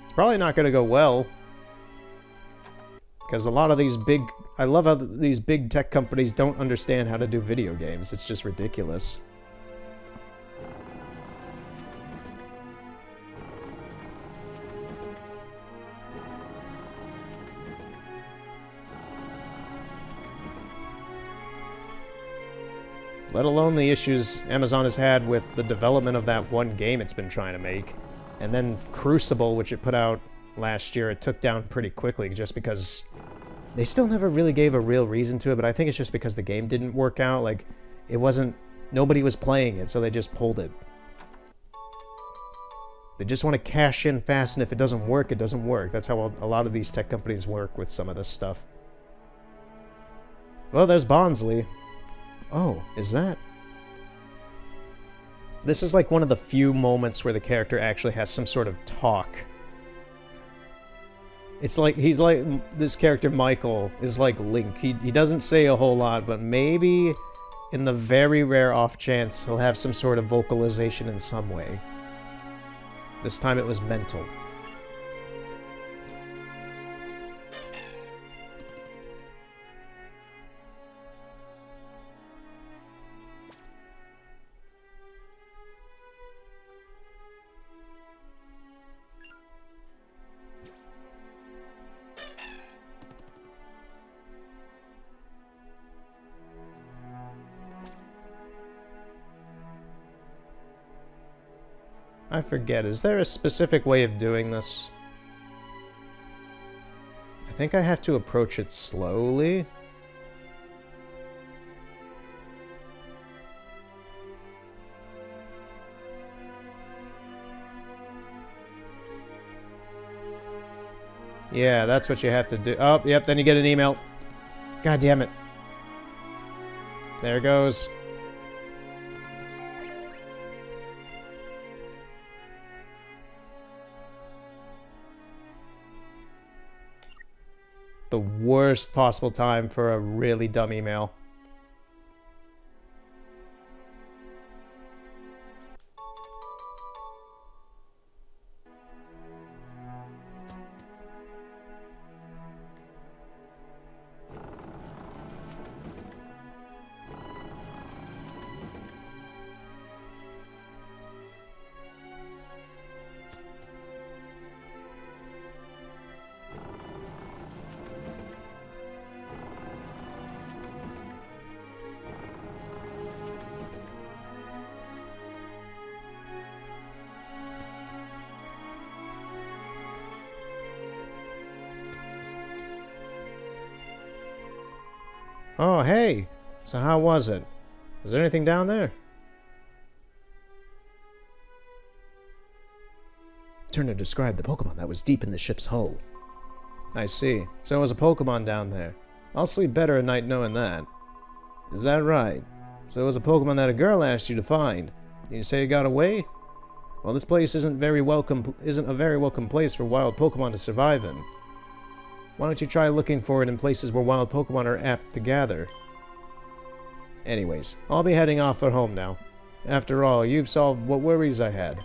It's probably not gonna go well. Because a lot of these big... I love how these big tech companies don't understand how to do video games. It's just ridiculous. Let alone the issues Amazon has had with the development of that one game it's been trying to make. And then Crucible, which it put out last year, it took down pretty quickly just because they still never really gave a real reason to it, but I think it's just because the game didn't work out. Like, it wasn't... Nobody was playing it, so they just pulled it. They just want to cash in fast, and if it doesn't work, it doesn't work. That's how a lot of these tech companies work with some of this stuff. Well, there's Bonsly. Oh, is that... This is like one of the few moments where the character actually has some sort of talk. It's like, he's like, this character Michael is like Link. He doesn't say a whole lot, but maybe in the very rare off chance he'll have some sort of vocalization in some way. This time it was mental. I forget, is there a specific way of doing this? I think I have to approach it slowly. Yeah, that's what you have to do. Oh, yep, then you get an email. God damn it. There it goes. The worst possible time for a really dumb email. Oh, hey! So how was it? Is there anything down there? Turner described the Pokemon that was deep in the ship's hull. I see. So it was a Pokemon down there. I'll sleep better at night knowing that. Is that right? So it was a Pokemon that a girl asked you to find. You say it got away? Well, this place isn't a very welcome place for wild Pokemon to survive in. Why don't you try looking for it in places where wild Pokemon are apt to gather? Anyways, I'll be heading off for home now. After all, you've solved what worries I had.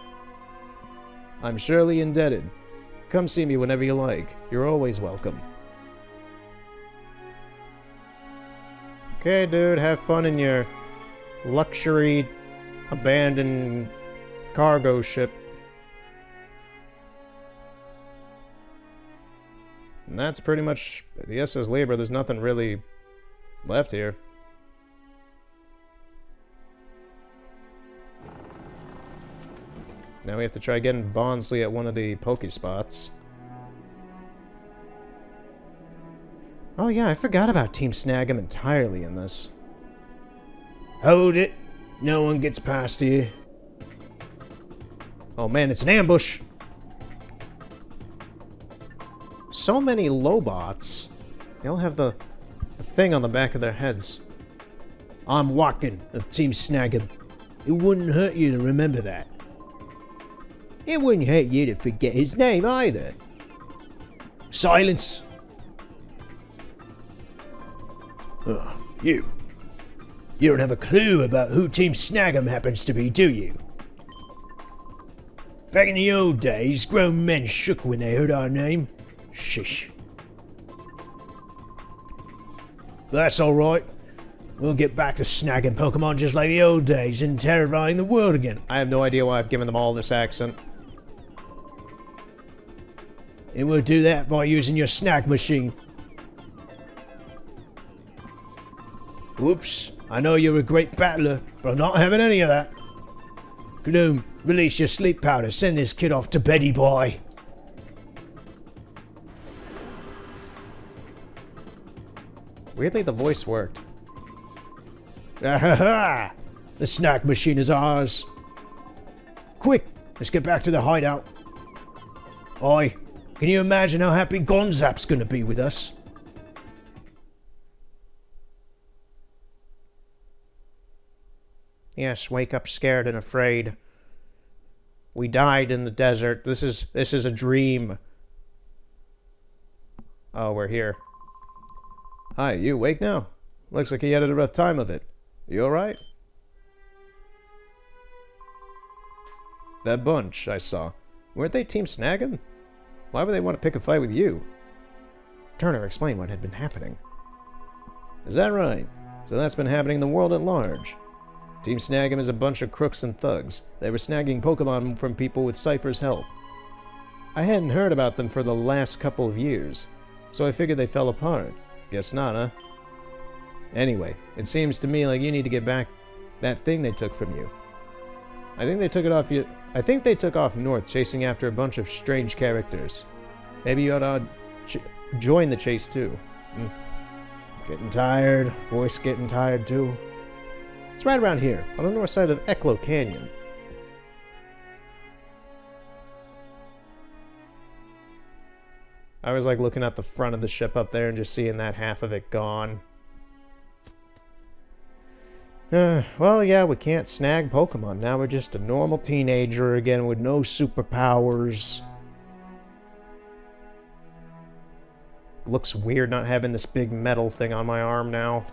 I'm surely indebted. Come see me whenever you like. You're always welcome. Okay, dude, have fun in your luxury abandoned cargo ship. And that's pretty much the SS Libra. There's nothing really left here. Now we have to try getting Bonsly at one of the Pokespots. Oh yeah, I forgot about Team Snag'em entirely in this. Hold it! No one gets past here. Oh man, it's an ambush! So many Lobots. They all have the thing on the back of their heads. I'm Wacken of Team Snag'em. It wouldn't hurt you to remember that. It wouldn't hurt you to forget his name either. Silence! You. You don't have a clue about who Team Snag'em happens to be, do you? Back in the old days, grown men shook when they heard our name. Shish. That's alright. We'll get back to snagging Pokemon just like the old days and terrifying the world again. I have no idea why I've given them all this accent. And we'll do that by using your snag machine. Whoops. I know you're a great battler, but I'm not having any of that. Gloom, release your sleep powder. Send this kid off to beddy boy. Weirdly, the voice worked. Ah-ha-ha! The snack machine is ours. Quick, let's get back to the hideout. Oi, can you imagine how happy Gonzap's gonna be with us? Yes, wake up scared and afraid. We died in the desert. This is a dream. Oh, we're here. Hi, you awake now? Looks like you had a rough time of it. You alright? That bunch I saw. Weren't they Team Snag'em? Why would they want to pick a fight with you? Turner explained what had been happening. Is that right? So that's been happening in the world at large. Team Snag'em is a bunch of crooks and thugs. They were snagging Pokemon from people with Cypher's help. I hadn't heard about them for the last couple of years, so I figured they fell apart. Guess not, huh? Anyway, it seems to me like you need to get back that thing they took from you. I think they took off north, chasing after a bunch of strange characters. Maybe you ought to join the chase too. Getting tired. Voice getting tired too. It's right around here, on the north side of Echo Canyon. I was like looking at the front of the ship up there and just seeing that half of it gone. Well, yeah, we can't snag Pokemon. Now we're just a normal teenager again with no superpowers. Looks weird not having this big metal thing on my arm now.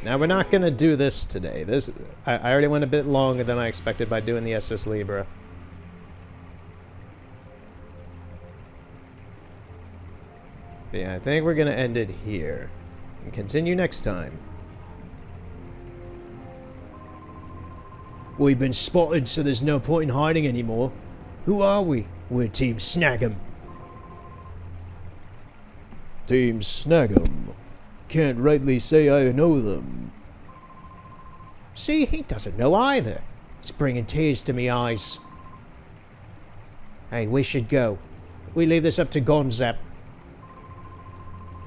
Now we're not gonna do this today. I already went a bit longer than I expected by doing the SS Libra. But yeah, I think we're gonna end it here and continue next time. We've been spotted, so there's no point in hiding anymore. Who are we? We're Team Snag'em. Team Snag'em. Can't rightly say I know them. See, he doesn't know either. It's bringing tears to me eyes. Hey, we should go. We leave this up to Gonzap.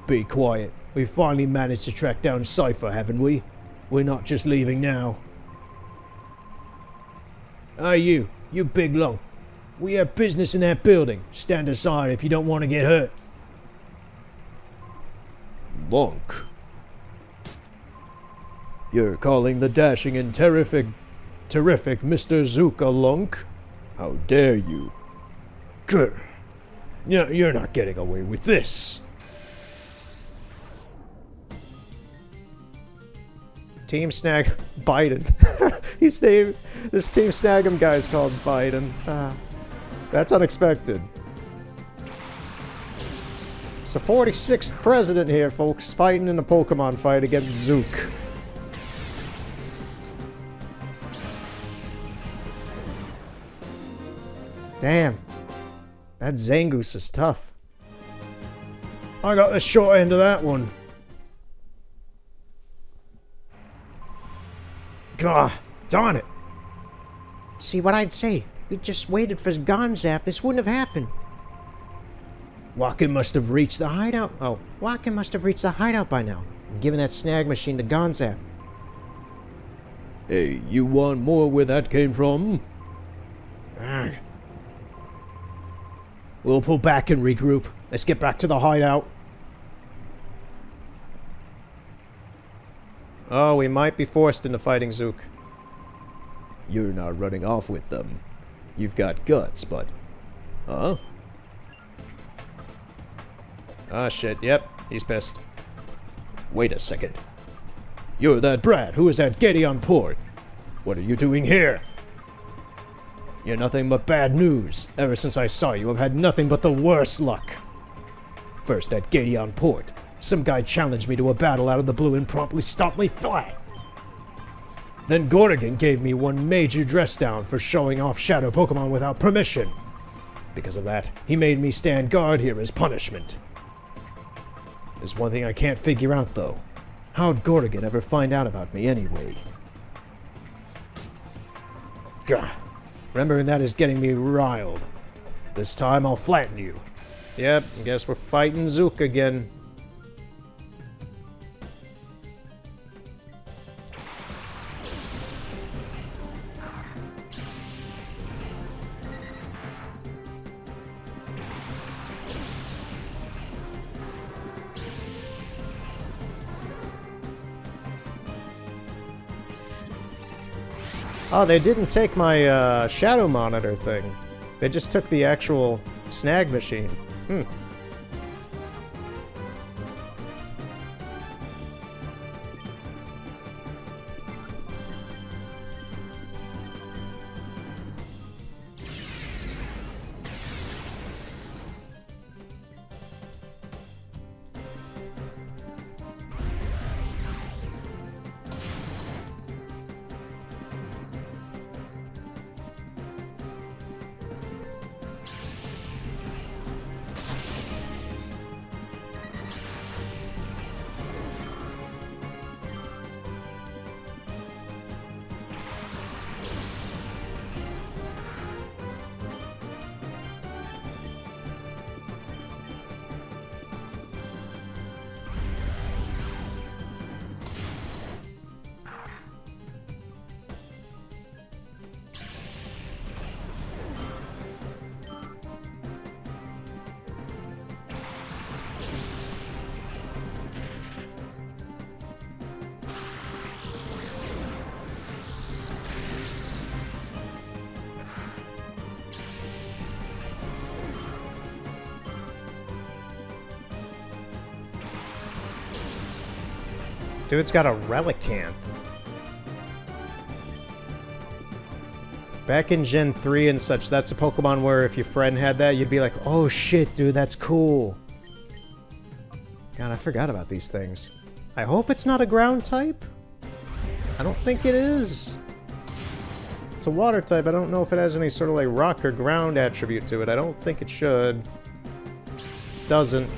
Be quiet. We finally managed to track down Cypher, haven't we? We're not just leaving now. Hey, you big lump. We have business in that building. Stand aside if you don't want to get hurt. Lunk. You're calling the dashing and terrific Mr. Zuka Lunk? How dare you? Grr. You're not getting away with this. Team Snag... Biden. This Team Snag'em guy's called Biden. That's unexpected. It's the 46th president here, folks, fighting in a Pokemon fight against Zook. Damn. That Zangoose is tough. I got the short end of that one. Gah, darn it. See what I'd say? We just waited for Gonzap. This wouldn't have happened. Wacken must have reached the hideout. Oh, Wacken must have reached the hideout by now and given that snag machine to Gonzap. Hey, you want more where that came from? Arrgh. We'll pull back and regroup. Let's get back to the hideout. Oh, we might be forced into fighting Zook. You're not running off with them. You've got guts, but... Huh? Ah, shit. Yep, he's pissed. Wait a second. You're that brat who was at Gale on port. What are you doing here? You're nothing but bad news. Ever since I saw you, I've had nothing but the worst luck. First at Gale on port, some guy challenged me to a battle out of the blue and promptly stomped me flat. Then Gorgon gave me one major dress down for showing off shadow Pokemon without permission. Because of that, he made me stand guard here as punishment. There's one thing I can't figure out, though. How'd Gorgon ever find out about me anyway? Gah. Remembering that is getting me riled. This time I'll flatten you. Yep, I guess we're fighting Zook again. Oh, they didn't take my shadow monitor thing. They just took the actual snag machine. Dude's got a Relicanth. Back in Gen 3 and such, that's a Pokemon where if your friend had that, you'd be like, oh shit, dude, that's cool. God, I forgot about these things. I hope it's not a ground type. I don't think it is. It's a water type. I don't know if it has any sort of like rock or ground attribute to it. I don't think it should. Doesn't.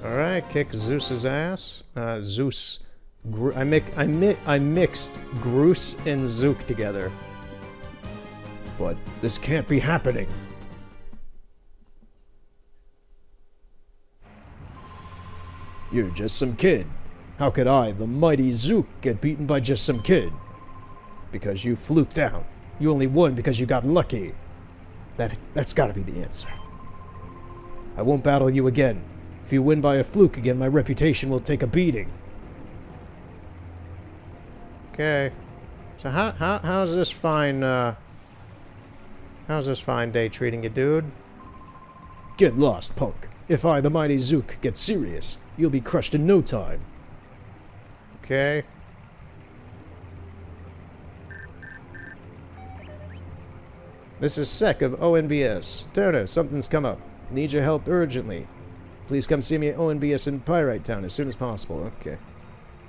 Alright, kick Zeus's ass. Zeus. I mixed Groose and Zook together. But this can't be happening. You're just some kid. How could I, the mighty Zook, get beaten by just some kid? Because you fluked out. You only won because you got lucky. That's gotta be the answer. I won't battle you again. If you win by a fluke again, my reputation will take a beating. Okay. So how's this fine day treating you, dude? Get lost, punk. If I, the mighty Zook, get serious, you'll be crushed in no time. Okay. This is Sec of ONBS. Turner, something's come up. Need your help urgently. Please come see me at ONBS in Pyrite Town as soon as possible. Okay.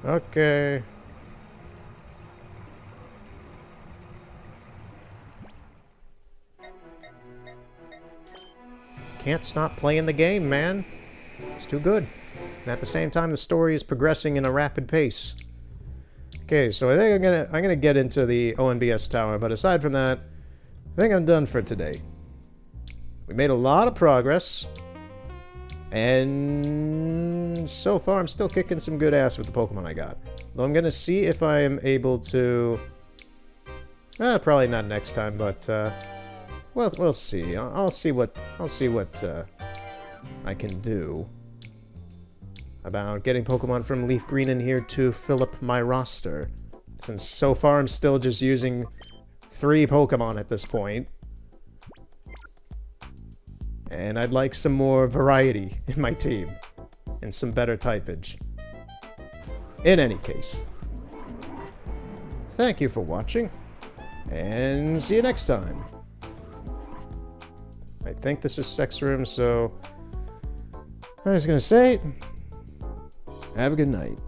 Okay. Can't stop playing the game, man. It's too good. And at the same time, the story is progressing in a rapid pace. Okay, so I think I'm gonna get into the ONBS tower, but aside from that, I think I'm done for today. We made a lot of progress. And so far, I'm still kicking some good ass with the Pokemon I got. Though I'm gonna see if I am able to... probably not next time, but we'll see. I'll see what I can do about getting Pokemon from Leaf Green in here to fill up my roster. Since so far I'm still just using 3 Pokemon at this point. And I'd like some more variety in my team. And some better typage. In any case. Thank you for watching. And see you next time. I think this is Sex Room, so... I was gonna say... Have a good night.